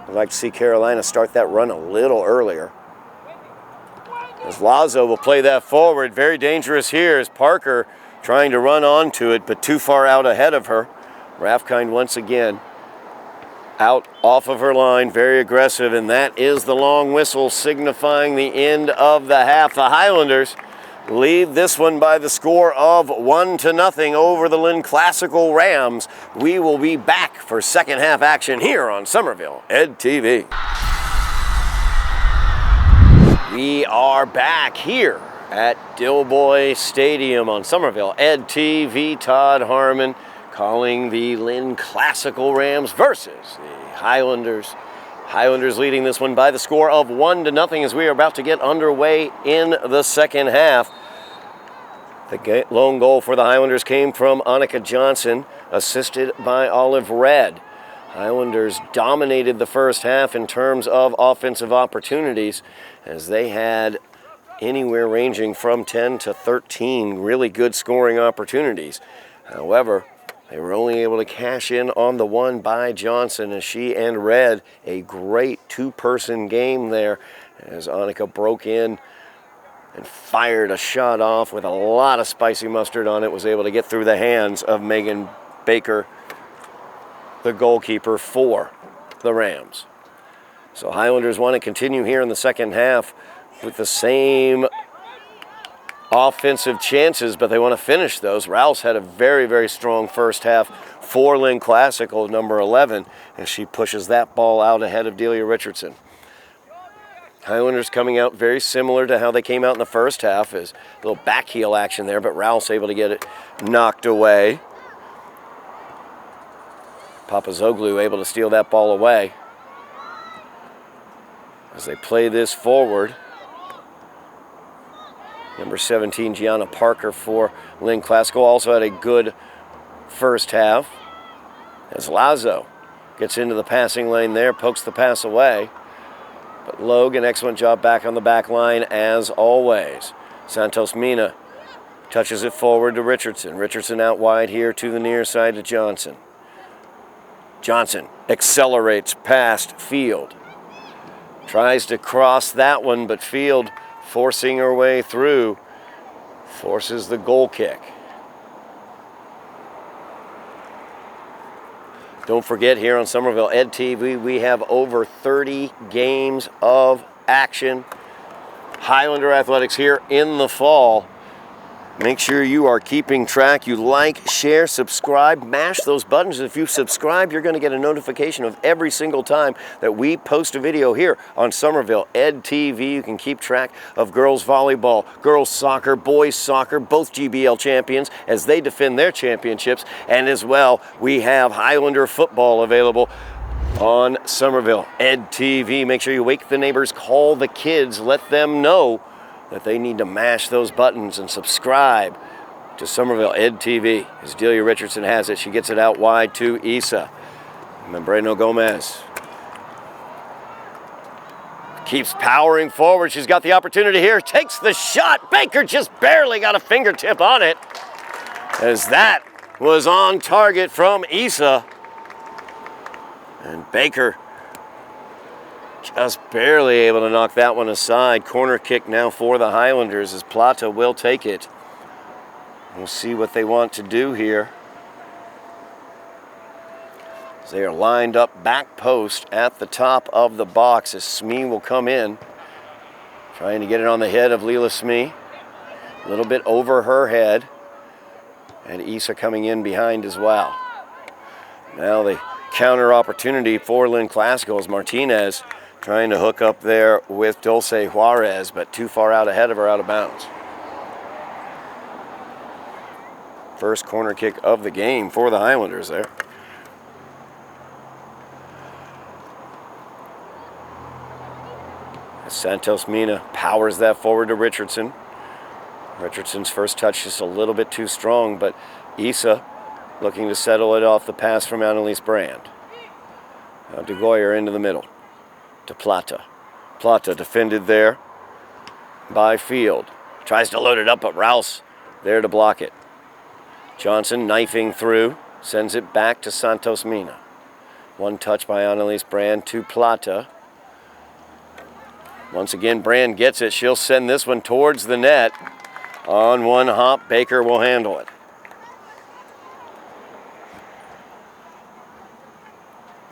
I'd like to see Carolina start that run a little earlier. As Lazo will play that forward. Very dangerous here as Parker trying to run onto it, but too far out ahead of her. Rathkind once again out off of her line, very aggressive, and that is the long whistle signifying the end of the half. The Highlanders lead this one by the score of 1-0 over the Lynn Classical Rams. We will be back for second half action here on Somerville Ed TV. We are back here at Dilboy Stadium on Somerville Ed TV. Todd Harmon calling the Lynn Classical Rams versus the Highlanders. Highlanders leading this one by the score of 1-0 as we are about to get underway in the second half. The lone goal for the Highlanders came from Annika Johnson, assisted by Olive Red. Highlanders dominated the first half in terms of offensive opportunities as they had anywhere ranging from 10 to 13 really good scoring opportunities. However, they were only able to cash in on the one by Johnson as she and Red, a great two-person game there as Annika broke in and fired a shot off with a lot of spicy mustard on it, was able to get through the hands of Megan Baker, the goalkeeper for the Rams. So Highlanders want to continue here in the second half with the same offensive chances, but they want to finish those. Rouse had a very, very strong first half for Lynn Classical, number 11, as she pushes that ball out ahead of Delia Richardson. Highlanders coming out very similar to how they came out in the first half, is a little back heel action there, but Rouse able to get it knocked away. Papazoglu able to steal that ball away as they play this forward. Number 17, Gianna Parker for Lynn Classical, also had a good first half. As Lazo gets into the passing lane there, pokes the pass away. But Logan, excellent job back on the back line as always. Santos Mina touches it forward to Richardson. Richardson out wide here to the near side to Johnson. Johnson accelerates past Field. Tries to cross that one, but Field, forcing her way through, forces the goal kick. Don't forget, here on Somerville Ed TV, we have over 30 games of action. Highlander Athletics here in the fall. Make sure you are keeping track. You like, share, subscribe, mash those buttons. If you subscribe, you're going to get a notification of every single time that we post a video here on Somerville Ed TV. You can keep track of girls volleyball, girls soccer, boys soccer, both GBL champions as they defend their championships. And as well, we have Highlander football available on Somerville Ed TV. Make sure you wake the neighbors, call the kids, let them know that they need to mash those buttons and subscribe to Somerville Ed TV. As Delia Richardson has it, she gets it out wide to Isa. Membreno Gomez keeps powering forward. She's got the opportunity here, takes the shot. Baker just barely got a fingertip on it, as that was on target from Isa. And Baker just barely able to knock that one aside. Corner kick now for the Highlanders as Plata will take it. We'll see what they want to do here. As they are lined up back post at the top of the box as Smee will come in Trying to get it on the head of Leela Smee. A little bit over her head. And Issa coming in behind as well. Now the counter opportunity for Lynn Classical is Martinez trying to hook up there with Dulce Juarez, but too far out ahead of her, out of bounds. First corner kick of the game for the Highlanders there. Santos Mina powers that forward to Richardson. Richardson's first touch just a little bit too strong, but Issa looking to settle it off the pass from Annalise Brand. Now DeGoyer into the middle to Plata. Plata defended there by Field. Tries to load it up, but Rouse there to block it. Johnson knifing through, sends it back to Santos Mina. One touch by Annalise Brand to Plata. Once again, Brand gets it. She'll send this one towards the net. On one hop, Baker will handle it.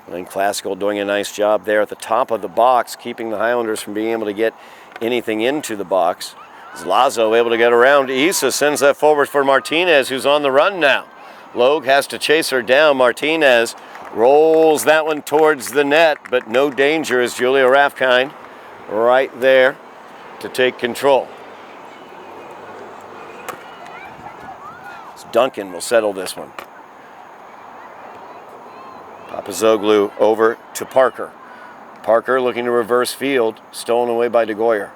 Lynn Classical doing a nice job there at the top of the box, keeping the Highlanders from being able to get anything into the box. As Lazo able to get around, Issa sends that forward for Martinez, who's on the run now. Logue has to chase her down. Martinez rolls that one towards the net, but no danger as Julia Raffkind right there to take control. Duncan will settle this one. Papazoglu over to Parker. Parker looking to reverse Field, stolen away by DeGoyer.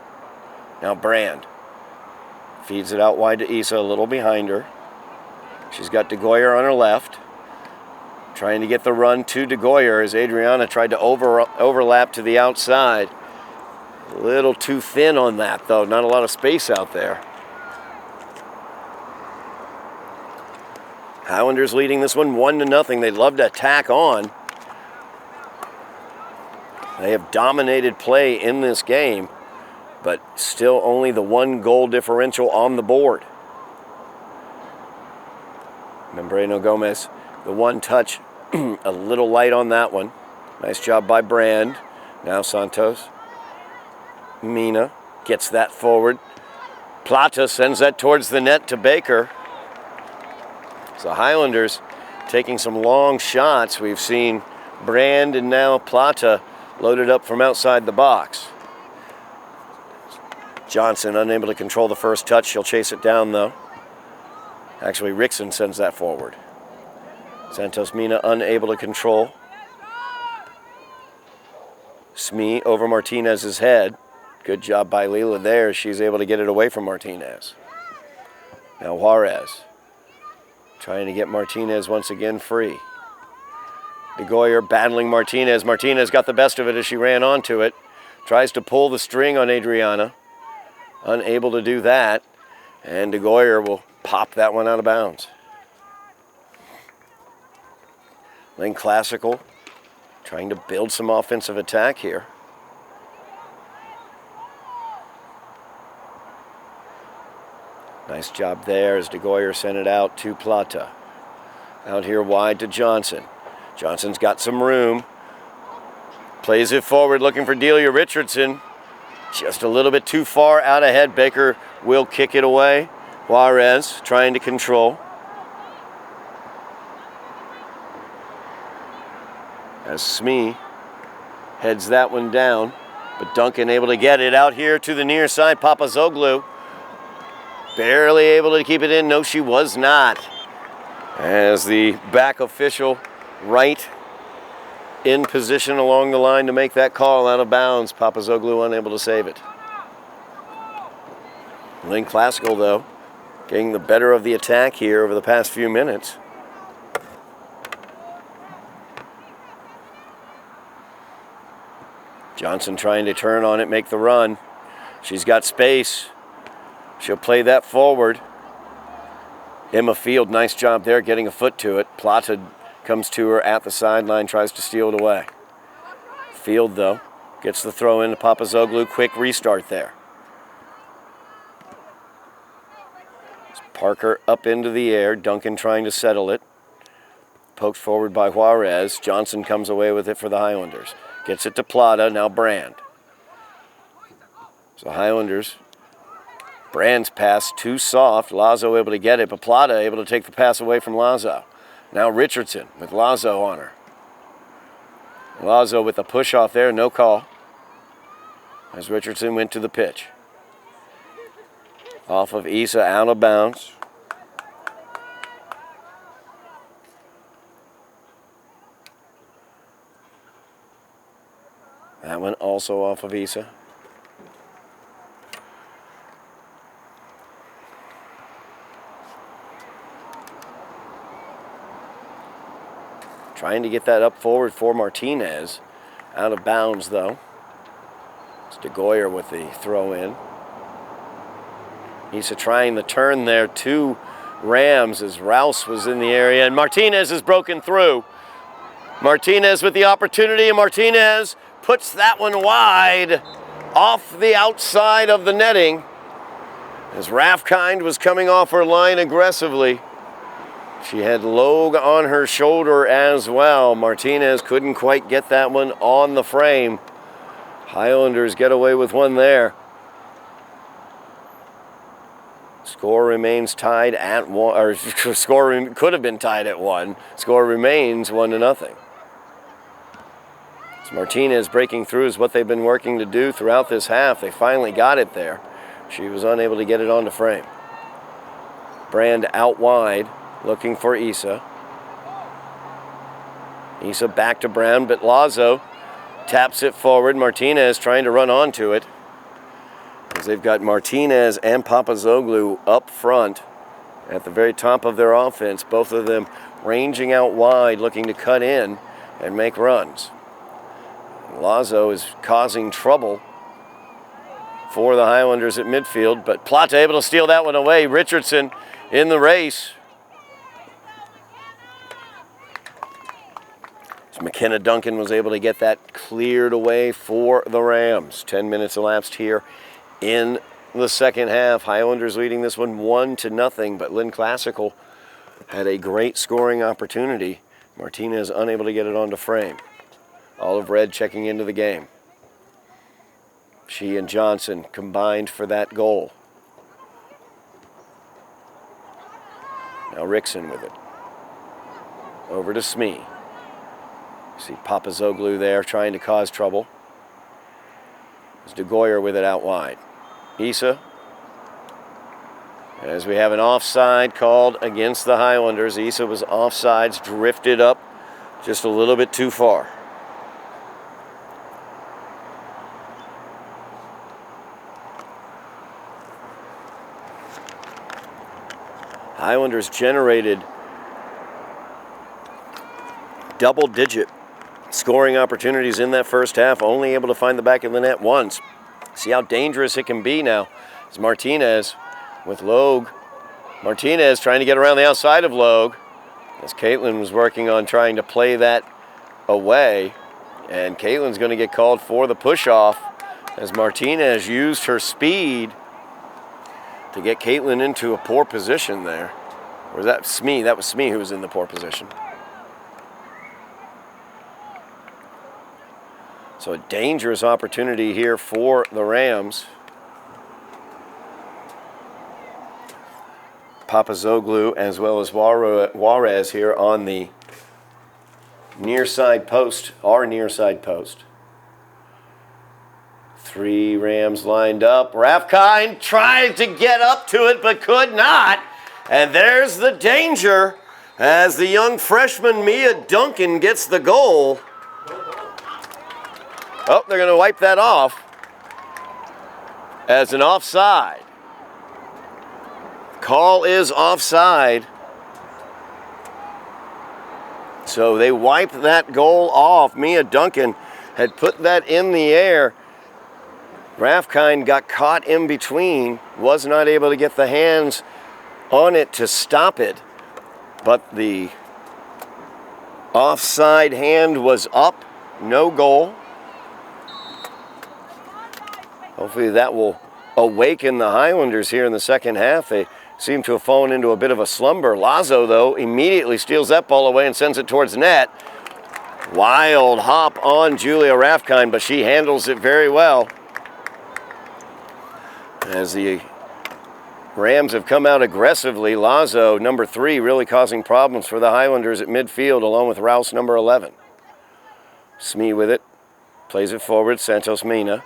Now Brand feeds it out wide to Issa, a little behind her. She's got DeGoyer on her left. Trying to get the run to DeGoyer as Adriana tried to overlap to the outside. A little too thin on that, though. Not a lot of space out there. Highlanders leading this one 1-0. They'd love to attack on. They have dominated play in this game, but still only the 1 goal differential on the board. Membreno Gomez, the one touch, a little light on that one. Nice job by Brand. Now Santos. Mina gets that forward. Plata sends that towards the net to Baker. So Highlanders taking some long shots. We've seen Brand and now Plata loaded up from outside the box. Johnson unable to control the first touch. She'll chase it down though. Actually, Rickson sends that forward. Santos Mina unable to control. Smee over Martinez's head. Good job by Leela there. She's able to get it away from Martinez. Now Juarez trying to get Martinez once again free. DeGoyer battling Martinez. Martinez got the best of it as she ran onto it. Tries to pull the string on Adriana. Unable to do that. And DeGoyer will pop that one out of bounds. Lynn Classical trying to build some offensive attack here. Nice job there as DeGoyer sent it out to Plata. Out here wide to Johnson. Johnson's got some room. Plays it forward looking for Delia Richardson. Just a little bit too far out ahead. Baker will kick it away. Juarez trying to control. As Smee heads that one down. But Duncan able to get it out here to the near side. Papazoglu barely able to keep it in. No, she was not. As the back official right in position along the line to make that call out of bounds. Papazoglu unable to save it. Lynn Classical, though, getting the better of the attack here over the past few minutes. Johnson trying to turn on it, make the run. She's got space. She'll play that forward. Emma Field, nice job there getting a foot to it. Plata comes to her at the sideline, tries to steal it away. Field, though, gets the throw in to Papazoglu. Quick restart there. Parker up into the air. Duncan trying to settle it. Poked forward by Juarez. Johnson comes away with it for the Highlanders. Gets it to Plata, now Brand. So Highlanders, Brand's pass too soft. Lazo able to get it, but Plata able to take the pass away from Lazo. Now Richardson with Lazo on her. Lazo with the push off there, no call. As Richardson went to the pitch. Off of Issa, out of bounds. That one also off of Issa. Trying to get that up forward for Martinez. Out of bounds, though. It's DeGoyer with the throw in. Issa trying the turn there to Rams as Rouse was in the area. And Martinez is broken through. Martinez with the opportunity, and Martinez puts that one wide off the outside of the netting as Raffkind was coming off her line aggressively. She had Logue on her shoulder as well. Martinez couldn't quite get that one on the frame. Highlanders get away with one there. Score remains tied at 1, or score could have been tied at 1. Score remains 1-0. So Martinez breaking through is what they've been working to do throughout this half. They finally got it there. She was unable to get it on the frame. Brand out wide, looking for Issa. Issa back to Brown, but Lazo taps it forward. Martinez trying to run onto it. As they've got Martinez and Papazoglu up front at the very top of their offense. Both of them ranging out wide, looking to cut in and make runs. Lazo is causing trouble for the Highlanders at midfield, but Plata able to steal that one away. Richardson in the race. So McKenna Duncan was able to get that cleared away for the Rams. 10 minutes elapsed here in the second half. Highlanders leading this one 1-0, but Lynn Classical had a great scoring opportunity. Martinez unable to get it onto frame. Olive Red checking into the game. She and Johnson combined for that goal. Now Rickson with it. Over to Smee. See Papazoglu there trying to cause trouble. It's DeGoyer with it out wide. Issa. As we have an offside called against the Highlanders. Issa was offsides, drifted up just a little bit too far. Highlanders generated double-digit scoring opportunities in that first half, only able to find the back of the net once. See how dangerous it can be now. It's Martinez with Logue. Martinez trying to get around the outside of Logue as Caitlin was working on trying to play that away. And Caitlin's going to get called for the push-off as Martinez used her speed to get Caitlin into a poor position there. Or was that Smee? That was Smee who was in the poor position. So a dangerous opportunity here for the Rams. Papazoglu as well as Juarez here on the near side post, our near side post. 3 Rams lined up. Raffkind tried to get up to it but could not. And there's the danger as the young freshman Mia Duncan gets the goal. Oh, they're going to wipe that off as an offside. Call is offside. So they wiped that goal off. Mia Duncan had put that in the air. Raffkind got caught in between, was not able to get the hands on it to stop it, but the offside hand was up, no goal. Hopefully that will awaken the Highlanders here in the second half. They seem to have fallen into a bit of a slumber. Lazo, though, immediately steals that ball away and sends it towards net. Wild hop on Julia Raffkind, but she handles it very well. As the Rams have come out aggressively, Lazo, number 3, really causing problems for the Highlanders at midfield, along with Rouse, number 11. Smee with it, plays it forward, Santos Mina.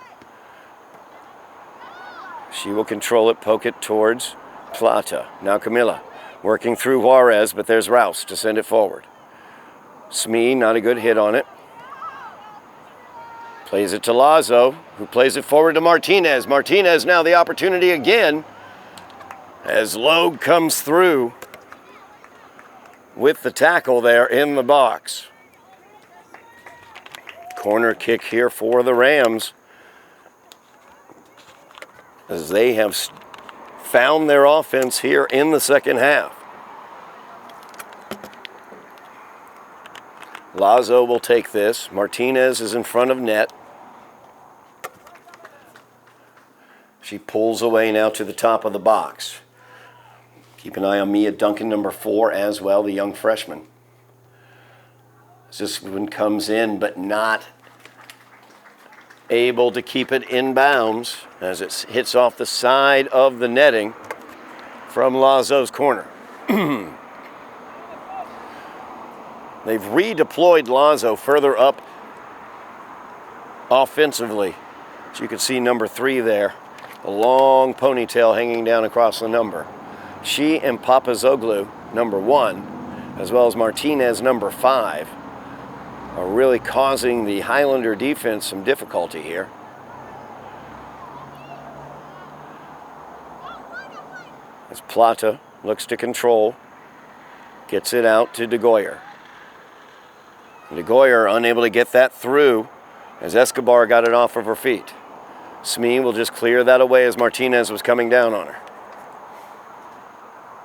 She will control it, poke it towards Plata. Now Camilla, working through Juarez, but there's Rouse to send it forward. Smee, not a good hit on it. Plays it to Lazo, who plays it forward to Martinez. Martinez now the opportunity again, as Logue comes through with the tackle there in the box. Corner kick here for the Rams, as they have found their offense here in the second half. Lazo will take this. Martinez is in front of net. She pulls away now to the top of the box. Keep an eye on Mia Duncan, number 4, as well, the young freshman. This one comes in, but not able to keep it in bounds as it hits off the side of the netting from Lazo's corner. They've redeployed Lazo further up offensively. As you can see, number 3 there, a long ponytail hanging down across the number. She and Papazoglu, number 1, as well as Martinez, number 5, are really causing the Highlander defense some difficulty here. As Plata looks to control, gets it out to DeGoyer. DeGoyer unable to get that through as Escobar got it off of her feet. Smee will just clear that away as Martinez was coming down on her.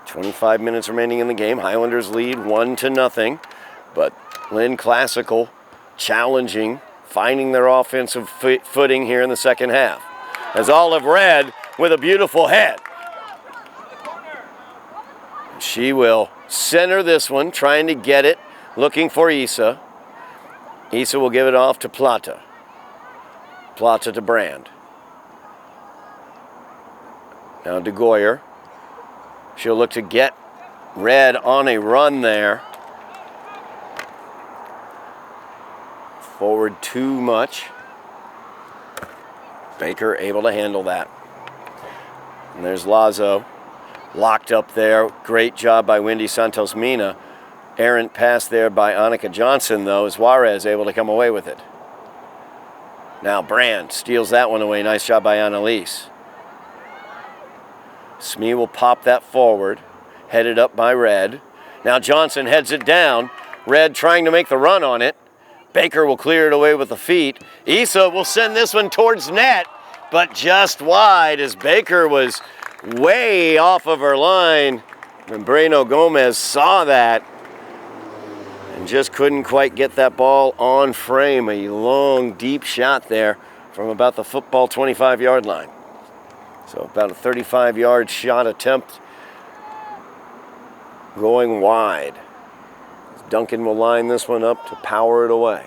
25 minutes remaining in the game. Highlanders lead 1-0, but Lynn Classical challenging, finding their offensive footing here in the second half. As Olive Red with a beautiful head. She will center this one, trying to get it, looking for Issa. Issa will give it off to Plata. Plata to Brand. Now DeGoyer. She'll look to get Red on a run there. Forward too much. Baker able to handle that. And there's Lazo. Locked up there. Great job by Wendy Santos Mina. Errant pass there by Annika Johnson, though, as Juarez able to come away with it. Now Brand steals that one away. Nice job by Annalise. Smee will pop that forward. Headed up by Red. Now Johnson heads it down. Red trying to make the run on it. Baker will clear it away with the feet. Issa will send this one towards net, but just wide as Baker was way off of her line. And Breno Gomez saw that and just couldn't quite get that ball on frame. A long, deep shot there from about the football 25-yard line. So about a 35-yard shot attempt going wide. Duncan will line this one up to power it away.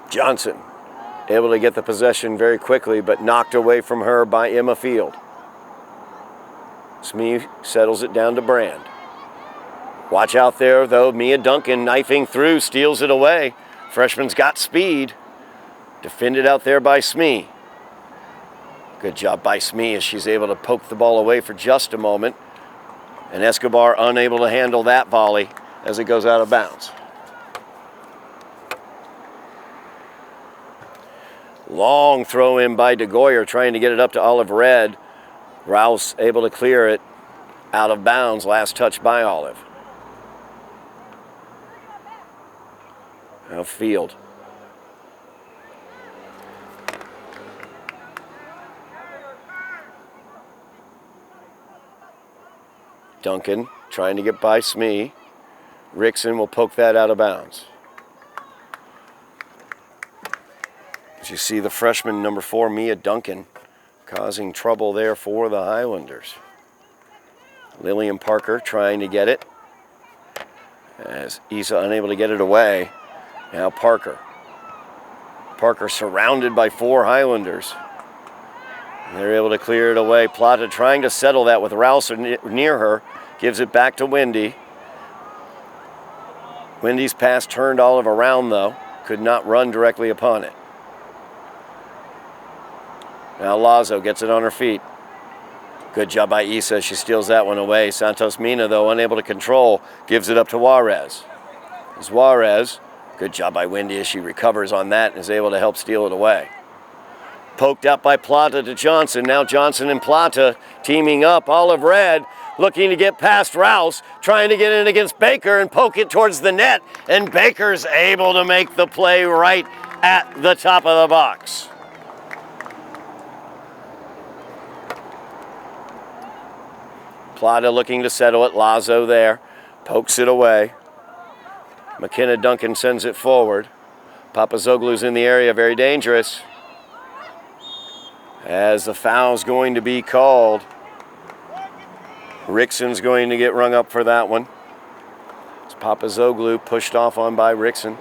Johnson able to get the possession very quickly, but knocked away from her by Emma Field. Smee settles it down to Brand. Watch out there, though. Mia Duncan knifing through, steals it away. Freshman's got speed. Defended out there by Smee. Good job by Smee as she's able to poke the ball away for just a moment. And Escobar unable to handle that volley as it goes out of bounds. Long throw in by DeGoyer trying to get it up to Olive Red. Rouse able to clear it out of bounds. Last touch by Olive. Now Field. Duncan trying to get by Smee. Rickson will poke that out of bounds. As you see the freshman, number 4, Mia Duncan, causing trouble there for the Highlanders. Lillian Parker trying to get it. As Issa unable to get it away. Now Parker Parker surrounded by 4 Highlanders. And they're able to clear it away. Plata trying to settle that with Rouse near her. Gives it back to Wendy. Wendy's pass turned Olive around, though. Could not run directly upon it. Now Lazo gets it on her feet. Good job by Isa. She steals that one away. Santos Mina, though, unable to control, gives it up to Juarez. As Juarez, good job by Wendy as she recovers on that and is able to help steal it away. Poked out by Plata to Johnson. Now Johnson and Plata teaming up. Olive Red looking to get past Rouse, trying to get in against Baker and poke it towards the net. And Baker's able to make the play right at the top of the box. Plata looking to settle it. Lazo there. Pokes it away. McKenna Duncan sends it forward. Papazoglu's in the area. Very dangerous. As the foul's going to be called. Rickson's going to get rung up for that one. It's Papazoglu pushed off on by Rickson.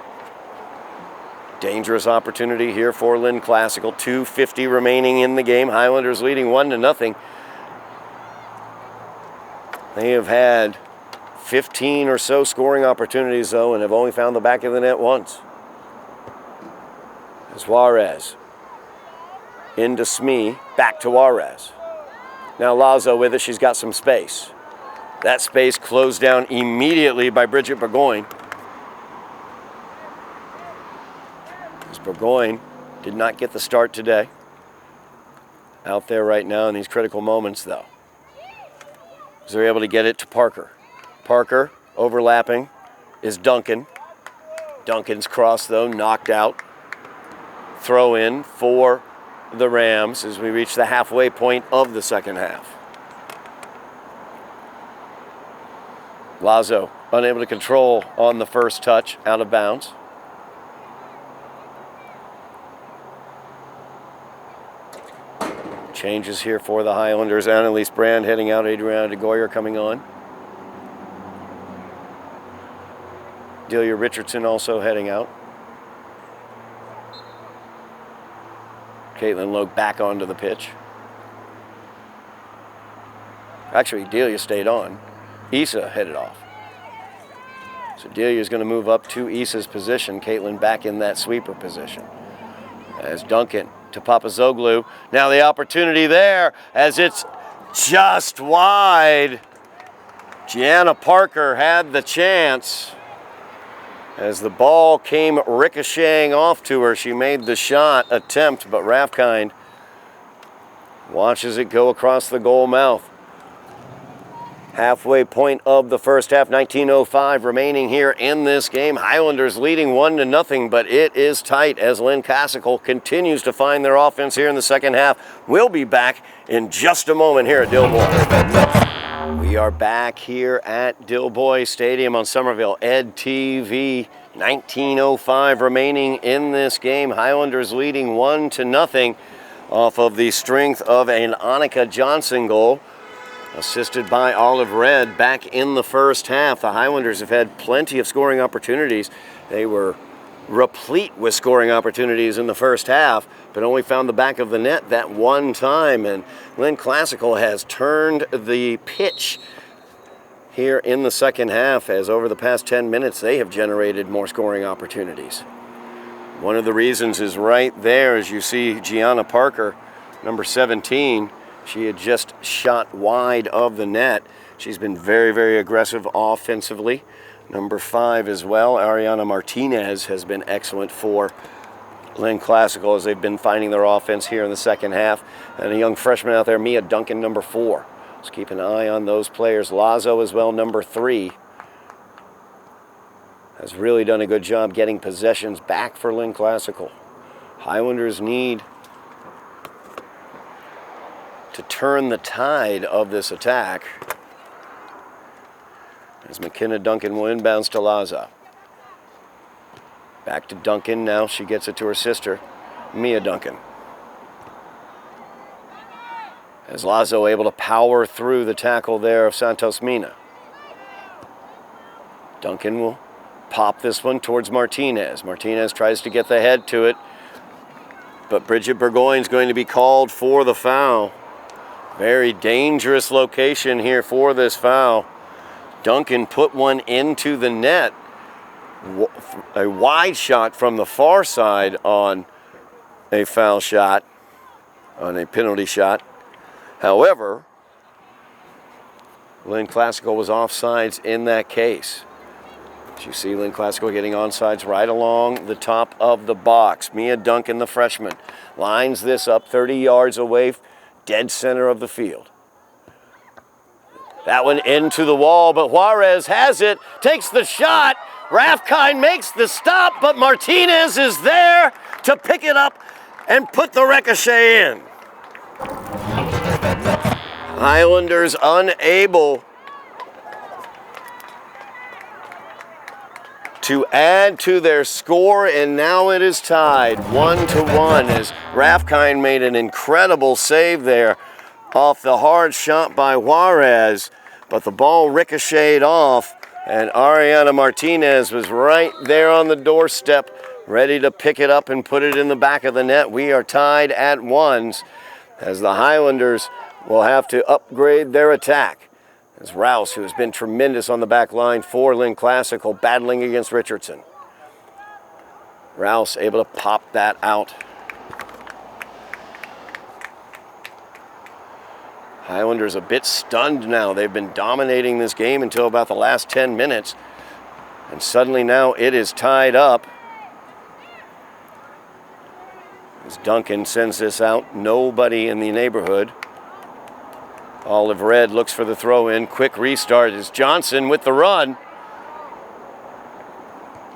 Dangerous opportunity here for Lynn Classical. 2:50 remaining in the game. Highlanders leading 1-0. They have had 15 or so scoring opportunities, though, and have only found the back of the net once. As Juarez into Smee, back to Juarez. Now Lazo with it, she's got some space. That space closed down immediately by Bridget Burgoyne. As Burgoyne did not get the start today. Out there right now in these critical moments, though. As they're able to get it to Parker. Parker, overlapping, is Duncan. Duncan's cross, though, knocked out. Throw in for the Rams as we reach the halfway point of the second half. Lazo unable to control on the first touch, out of bounds. Changes here for the Highlanders. Annalise Brand heading out. Adriana DeGoyer coming on. Delia Richardson also heading out. Caitlin Logue back onto the pitch. Actually, Delia stayed on. Issa headed off. So Delia's going to move up to Issa's position. Caitlin back in that sweeper position. As Duncan to Papazoglu. Now the opportunity there as it's just wide. Gianna Parker had the chance. As the ball came ricocheting off to her, she made the shot attempt, but Rathkind watches it go across the goal mouth. Halfway point of the first half, 19:05 remaining here in this game. Highlanders leading 1-0, but it is tight as Lynn Classical continues to find their offense here in the second half. We'll be back in just a moment here at Dilboy. We are back here at Dilboy Stadium on Somerville Ed TV. 19:05 remaining in this game. Highlanders leading 1-0 off of the strength of an Annika Johnson goal, assisted by Olive Red back in the first half. The Highlanders have had plenty of scoring opportunities. They were replete with scoring opportunities in the first half, but only found the back of the net that one time. And Lynn Classical has turned the pitch here in the second half, as over the past 10 minutes they have generated more scoring opportunities. One of the reasons is right there, as you see Gianna Parker, number 17. She had just shot wide of the net. She's been very, very aggressive offensively. Number 5 as well, Ariana Martinez, has been excellent for Lynn Classical as they've been finding their offense here in the second half. And a young freshman out there, Mia Duncan, number 4. Let's keep an eye on those players. Lazo as well, number 3. Has really done a good job getting possessions back for Lynn Classical. Highlanders need to turn the tide of this attack as McKenna Duncan will inbounds to Lazo. Back to Duncan now. She gets it to her sister, Mia Duncan. As Lazo able to power through the tackle there of Santos Mina. Duncan will pop this one towards Martinez. Martinez tries to get the head to it. but Bridget Burgoyne's going to be called for the foul. Very dangerous location here for this foul. Duncan put one into the net. A wide shot from the far side on a foul shot, on a penalty shot. However, Lynn Classical was offsides in that case. As you see, Lynn Classical getting onsides right along the top of the box. Mia Duncan, the freshman, lines this up 30 yards away, dead center of the field. That one into the wall, but Juarez has it, takes the shot. Rathkind makes the stop, but Martinez is there to pick it up and put the ricochet in. Highlanders unable to add to their score, and now it is tied 1-1 as Rathkind made an incredible save there off the hard shot by Juarez, but the ball ricocheted off, and Ariana Martinez was right there on the doorstep, ready to pick it up and put it in the back of the net. We are tied at ones as the Highlanders will have to upgrade their attack. As Rouse, who has been tremendous on the back line for Lynn Classical, battling against Richardson. Rouse able to pop that out. Highlanders a bit stunned now. They've been dominating this game until about the last 10 minutes. And suddenly now it is tied up. As Duncan sends this out, nobody in the neighborhood. Olive Red looks for the throw in. Quick restart is Johnson with the run.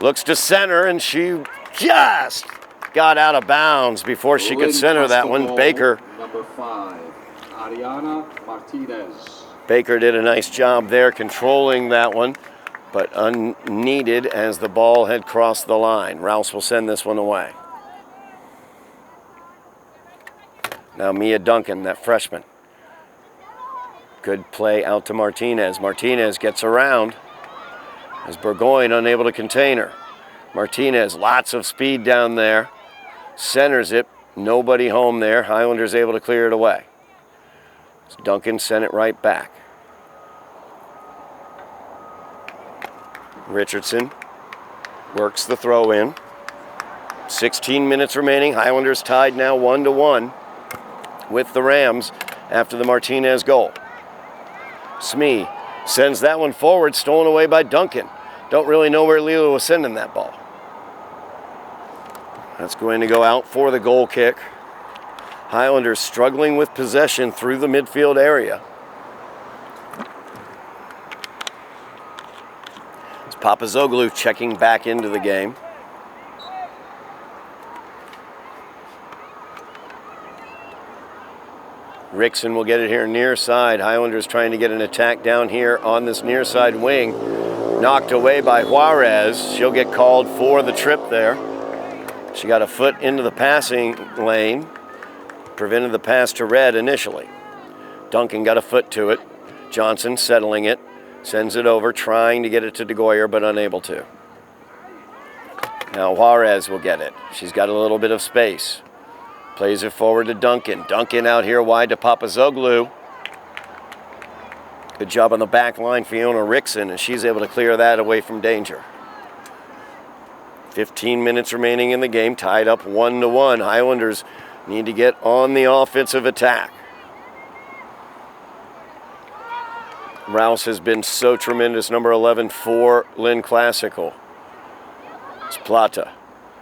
Looks to center, and she just got out of bounds before she could center that one. Baker. Number 5, Ariana Martinez. Baker did a nice job there controlling that one, but unneeded as the ball had crossed the line. Rouse will send this one away. Now Mia Duncan, that freshman. Good play out to Martinez. Martinez gets around as Burgoyne unable to contain her. Martinez, lots of speed down there. Centers it. Nobody home there. Highlanders able to clear it away. Duncan sent it right back. Richardson works the throw in. 16 minutes remaining. Highlanders tied now 1-1 with the Rams after the Martinez goal. Smee sends that one forward, stolen away by Duncan. Don't really know where Lila was sending that ball. That's going to go out for the goal kick. Highlanders struggling with possession through the midfield area. It's Papazoglu checking back into the game. Rickson will get it here near side. Highlanders trying to get an attack down here on this near side wing. Knocked away by Juarez. She'll get called for the trip there. She got a foot into the passing lane. Prevented the pass to Red initially. Duncan got a foot to it. Johnson settling it. Sends it over, trying to get it to DeGoyer, but unable to. Now Juarez will get it. She's got a little bit of space. Plays it forward to Duncan. Duncan out here wide to Papazoglu. Good job on the back line, Fiona Rickson, and she's able to clear that away from danger. 15 minutes remaining in the game, tied up 1-1. Highlanders need to get on the offensive attack. Rouse has been so tremendous, number 11 for Lynn Classical. It's Plata.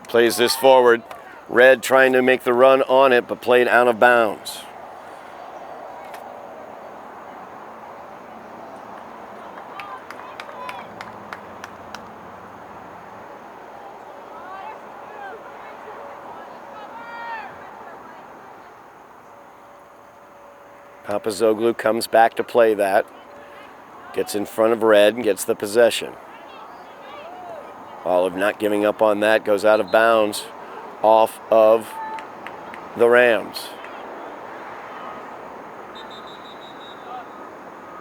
Plays this forward. Red trying to make the run on it, but played out of bounds. Papazoglu comes back to play that. Gets in front of Red and gets the possession. Olive not giving up on that, goes out of bounds off of the Rams.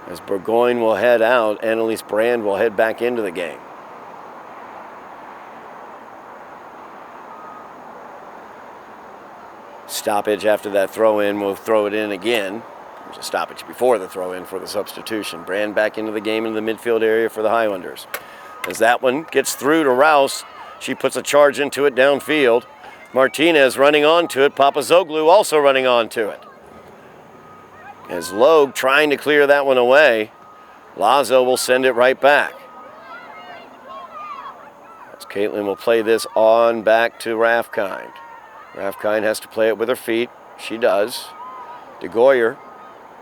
As Burgoyne will head out, Annalise Brand will head back into the game. Stoppage after that throw-in. We'll throw it in again. There's a stoppage before the throw-in for the substitution. Brand back into the game in the midfield area for the Highlanders. As that one gets through to Rouse, she puts a charge into it downfield. Martinez running onto it. Papazoglu also running onto it. As Logue trying to clear that one away, Lazo will send it right back. As Caitlin will play this on back to Rathkind. Rathkind has to play it with her feet. She does. DeGoyer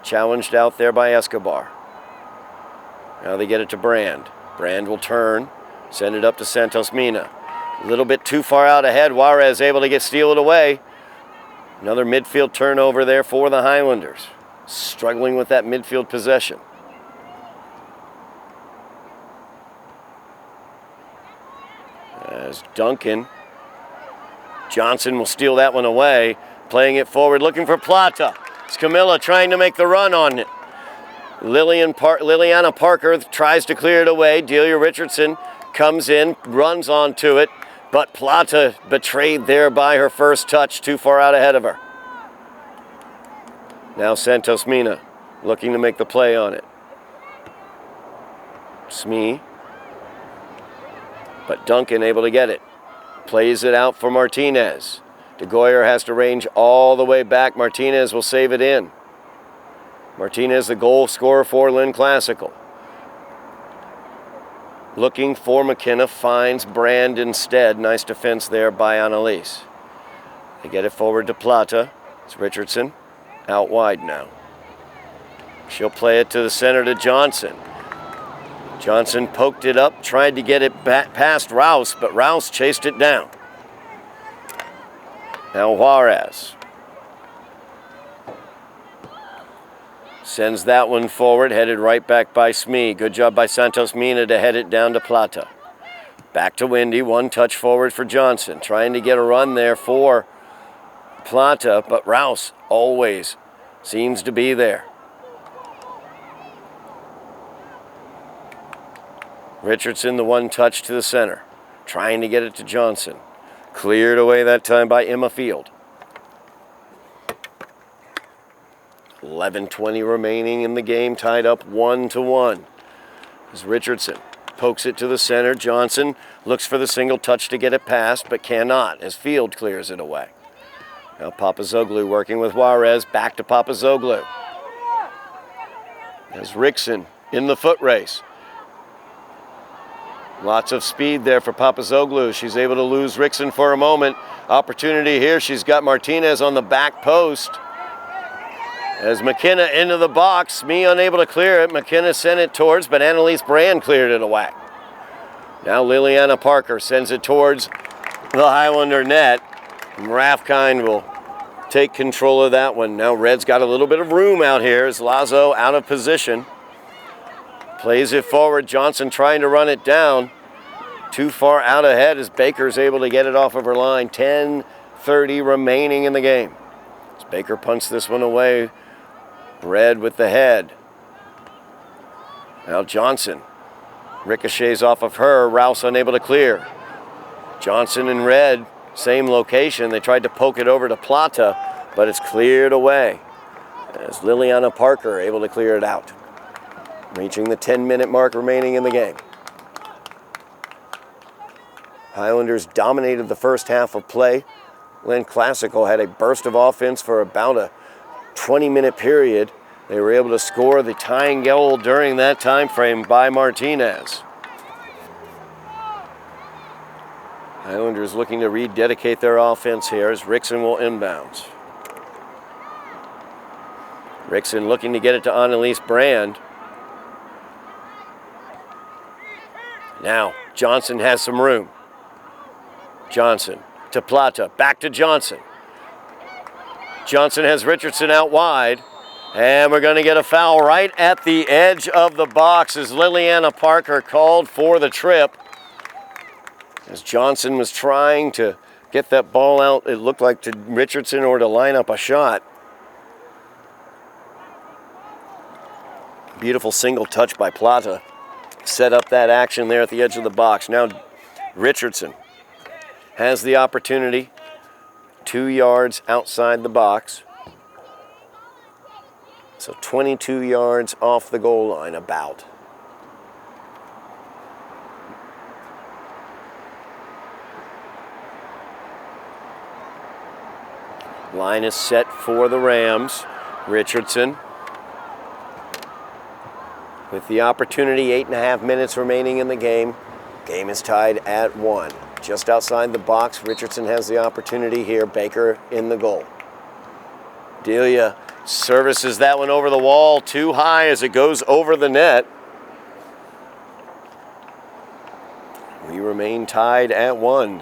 challenged out there by Escobar. Now they get it to Brand. Brand will turn, send it up to Santos Mina. A little bit too far out ahead. Juarez able to steal it away. Another midfield turnover there for the Highlanders. Struggling with that midfield possession. As Johnson will steal that one away. Playing it forward, looking for Plata. It's Camilla trying to make the run on it. Liliana Parker tries to clear it away. Delia Richardson comes in, runs onto it, but Plata betrayed there by her first touch, too far out ahead of her. Now Santos Mina looking to make the play on it. Smee, but Duncan able to get it. Plays it out for Martinez. DeGoyer has to range all the way back. Martinez will save it in. Martinez, the goal scorer for Lynn Classical. Looking for McKenna, finds Brand instead. Nice defense there by Annalise. They get it forward to Plata. It's Richardson. Out wide now. She'll play it to the center to Johnson. Johnson poked it up, tried to get it back past Rouse, but Rouse chased it down. Now Juarez sends that one forward, headed right back by Smee. Good job by Santos Mina to head it down to Plata. Back to Wendy, one touch forward for Johnson. Trying to get a run there for Plata, but Rouse always seems to be there. Richardson, the one touch to the center. Trying to get it to Johnson. Cleared away that time by Emma Field. 11:20 remaining in the game, tied up 1-1. As Richardson pokes it to the center, Johnson looks for the single touch to get it past, but cannot as Field clears it away. Now Papazoglu working with Juarez, back to Papazoglu. As Rickson in the foot race. Lots of speed there for Papazoglu. She's able to lose Rickson for a moment. Opportunity here. She's got Martinez on the back post. As McKenna into the box. Smee unable to clear it. McKenna sent it towards, but Annalise Brand cleared it away. Now Liliana Parker sends it towards the Highlander net. And Rathkind will take control of that one. Now Red's got a little bit of room out here as Lazo out of position. Plays it forward. Johnson trying to run it down. Too far out ahead as Baker's able to get it off of her line. 10:30 remaining in the game. As Baker punts this one away. Red with the head. Now Johnson ricochets off of her. Rouse unable to clear. Johnson and Red, same location. They tried to poke it over to Plata, but it's cleared away. As Liliana Parker able to clear it out. Reaching the 10-minute mark remaining in the game. Highlanders dominated the first half of play. Lynn Classical had a burst of offense for about a 20-minute period. They were able to score the tying goal during that time frame by Martinez. Highlanders looking to rededicate their offense here as Rickson will inbounds. Rickson looking to get it to Annalise Brand. Now, Johnson has some room. Johnson to Plata, back to Johnson. Johnson has Richardson out wide, and we're going to get a foul right at the edge of the box as Liliana Parker called for the trip. As Johnson was trying to get that ball out, it looked like to Richardson or to line up a shot. Beautiful single touch by Plata. Set up that action there at the edge of the box. Now Richardson has the opportunity. 2 yards outside the box. So 22 yards off the goal line, about. Line is set for the Rams. Richardson with the opportunity, 8.5 minutes remaining in the game. Game is tied at 1. Just outside the box, Richardson has the opportunity here. Baker in the goal. Delia services that one over the wall, too high as it goes over the net. We remain tied at 1.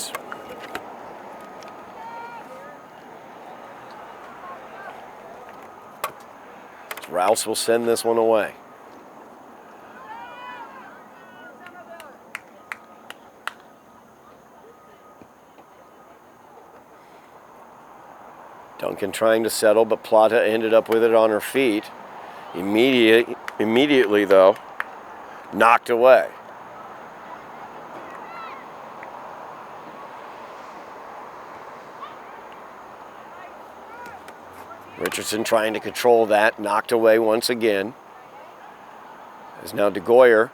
Rouse will send this one away. Duncan trying to settle, but Plata ended up with it on her feet. Immediately, though, knocked away. Richardson trying to control that, knocked away once again. As now DeGoyer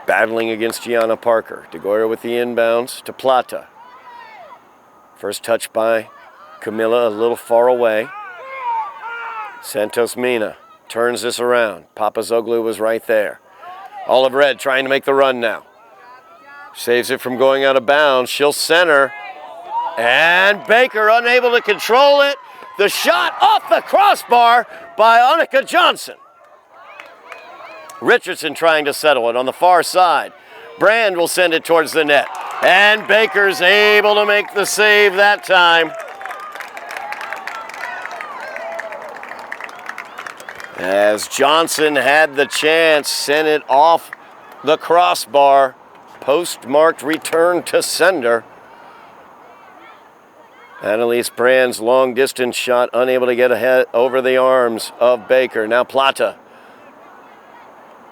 battling against Gianna Parker. DeGoyer with the inbounds to Plata. First touch by Camilla, a little far away. Santos Mina turns this around. Papazoglu was right there. Olive Red trying to make the run now. Saves it from going out of bounds. She'll center. And Baker unable to control it. The shot off the crossbar by Annika Johnson. Richardson trying to settle it on the far side. Brand will send it towards the net. And Baker's able to make the save that time. As Johnson had the chance, sent it off the crossbar. Postmarked return to sender. Annalise Brand's long distance shot unable to get ahead over the arms of Baker. Now Plata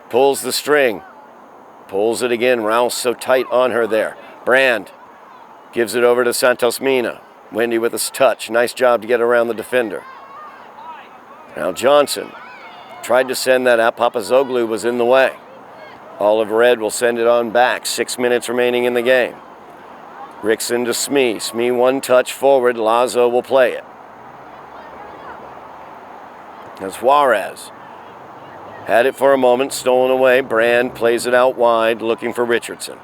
pulls the string. Pulls it again. Rouse so tight on her there. Brand gives it over to Santos Mina. Wendy with his touch. Nice job to get around the defender. Now Johnson tried to send that out. Papazoglu was in the way. Olive Red will send it on back. 6 minutes remaining in the game. Rickson to Smee. Smee one touch forward. Lazo will play it. As Juarez had it for a moment, stolen away. Brand plays it out wide, looking for Richardson.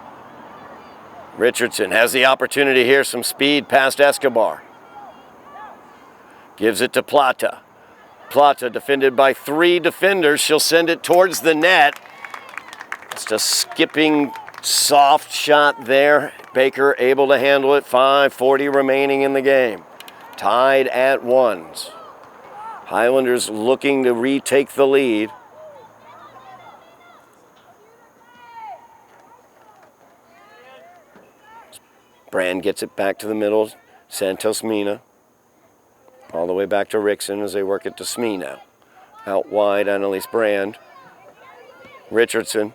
Richardson has the opportunity here. Some speed past Escobar. Gives it to Plata. Plata defended by 3 defenders. She'll send it towards the net. Just a skipping, soft shot there. Baker able to handle it. 5:40 remaining in the game. Tied at 1. Highlanders looking to retake the lead. Brand gets it back to the middle. Santos Mina. All the way back to Rickson as they work it to Smee now. Out wide, Annalise Brand. Richardson.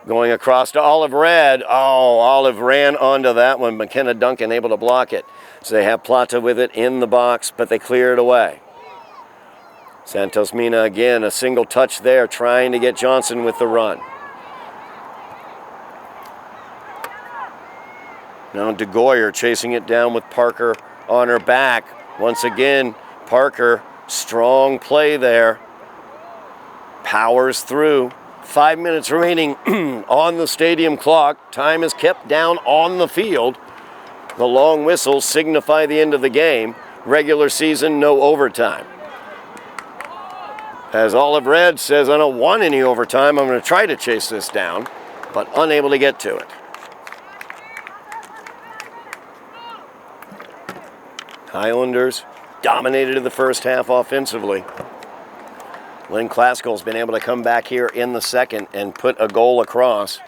Going across to Olive Red. Oh, Olive ran onto that one. McKenna Duncan able to block it. So they have Plata with it in the box, but they clear it away. Santos Mina again, a single touch there, trying to get Johnson with the run. Now DeGoyer chasing it down with Parker on her back. Once again, Parker, strong play there. Powers through. 5 minutes remaining on the stadium clock. Time is kept down on the field. The long whistles signify the end of the game. Regular season, no overtime. As Olive Red says, I don't want any overtime. I'm going to try to chase this down, but unable to get to it. Highlanders dominated in the first half offensively. Lynn Claskell's been able to come back here in the second and put a goal across.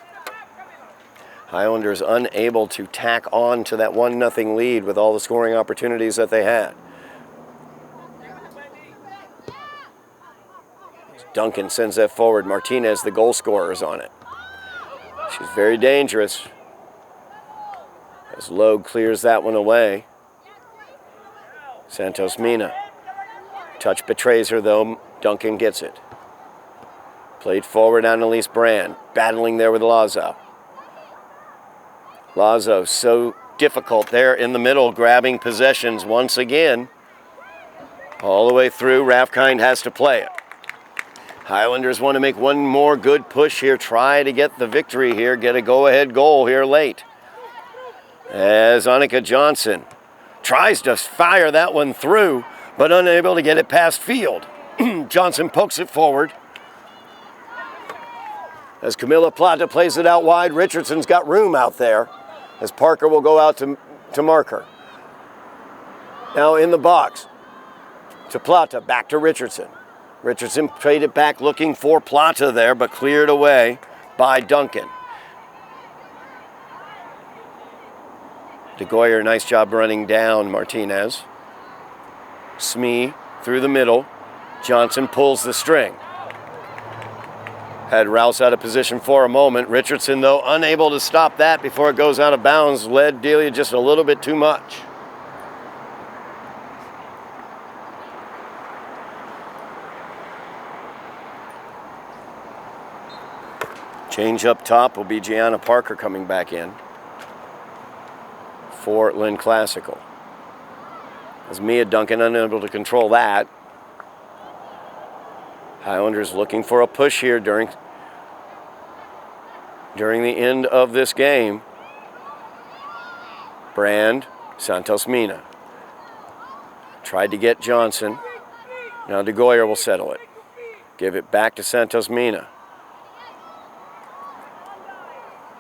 Highlanders unable to tack on to that 1-0 lead with all the scoring opportunities that they had. Duncan sends that forward. Martinez, the goal scorer, is on it. She's very dangerous. As Logue clears that one away. Santos Mina. Touch betrays her though. Duncan gets it. Played forward, Annalise Brand. Battling there with Lazo. Lazo so difficult there in the middle, grabbing possessions once again. All the way through, Rathkind has to play it. Highlanders want to make one more good push here, try to get the victory here, get a go-ahead goal here late. As Annika Johnson tries to fire that one through, but unable to get it past field. Johnson pokes it forward. As Camilla Plata plays it out wide, Richardson's got room out there. As Parker will go out to mark her. Now in the box. To Plata, back to Richardson. Richardson played it back looking for Plata there, but cleared away by Duncan. DeGoyer, nice job running down Martinez. Smee through the middle. Johnson pulls the string. Had Rouse out of position for a moment. Richardson, though, unable to stop that before it goes out of bounds. Led Delia just a little bit too much. Change up top will be Gianna Parker coming back in for Lynn Classical. As Mia Duncan unable to control that. Highlanders looking for a push here during the end of this game. Brand, Santos Mina. Tried to get Johnson. Now DeGoyer will settle it. Give it back to Santos Mina.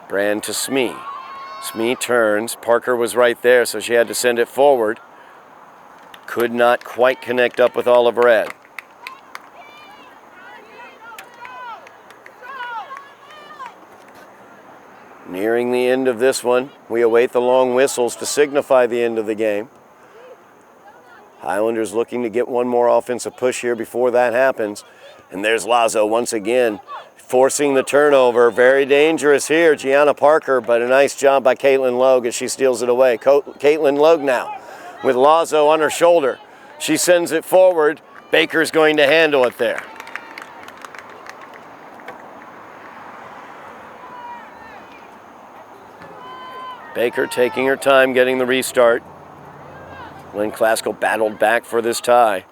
Brand to Smee. Smee turns. Parker was right there, so she had to send it forward. Could not quite connect up with Olive Red. Nearing the end of this one, we await the long whistles to signify the end of the game. Highlanders looking to get one more offensive push here before that happens. And there's Lazo once again, forcing the turnover. Very dangerous here, Gianna Parker, but a nice job by Caitlin Logue as she steals it away. Caitlin Logue now with Lazo on her shoulder. She sends it forward. Baker's going to handle it there. Baker taking her time getting the restart. Lynn Classical battled back for this tie.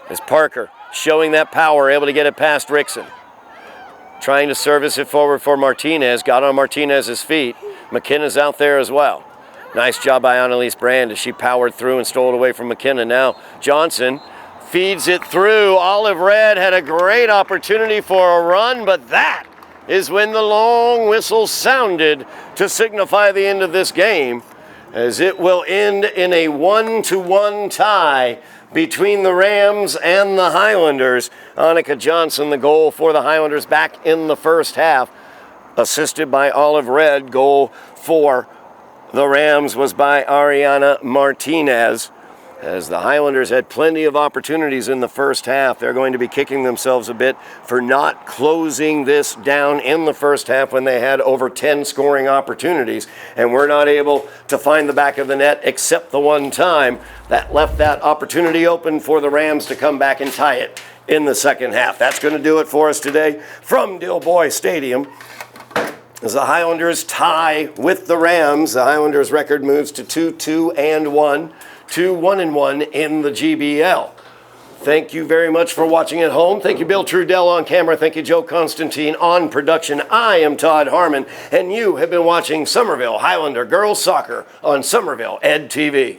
As Parker showing that power, able to get it past Rickson. Trying to service it forward for Martinez. Got on Martinez's feet. McKenna's out there as well. Nice job by Annalise Brand as she powered through and stole it away from McKenna. Now Johnson feeds it through. Olive Red had a great opportunity for a run, but that is when the long whistle sounded to signify the end of this game, as it will end in a 1-1 tie between the Rams and the Highlanders. Annika Johnson, the goal for the Highlanders back in the first half, assisted by Olive Red. Goal for the Rams was by Ariana Martinez. As the Highlanders had plenty of opportunities in the first half, they're going to be kicking themselves a bit for not closing this down in the first half when they had over 10 scoring opportunities and were not able to find the back of the net except the one time. That left that opportunity open for the Rams to come back and tie it in the second half. That's going to do it for us today from Dilboy Stadium. As the Highlanders tie with the Rams, the Highlanders record moves to 2-2-1. 2-1-1 in the GBL. Thank you very much for watching at home. Thank you, Bill Trudell on camera. Thank you, Joe Constantine on production. I am Todd Harmon, and you have been watching Somerville Highlander Girls Soccer on Somerville Ed TV.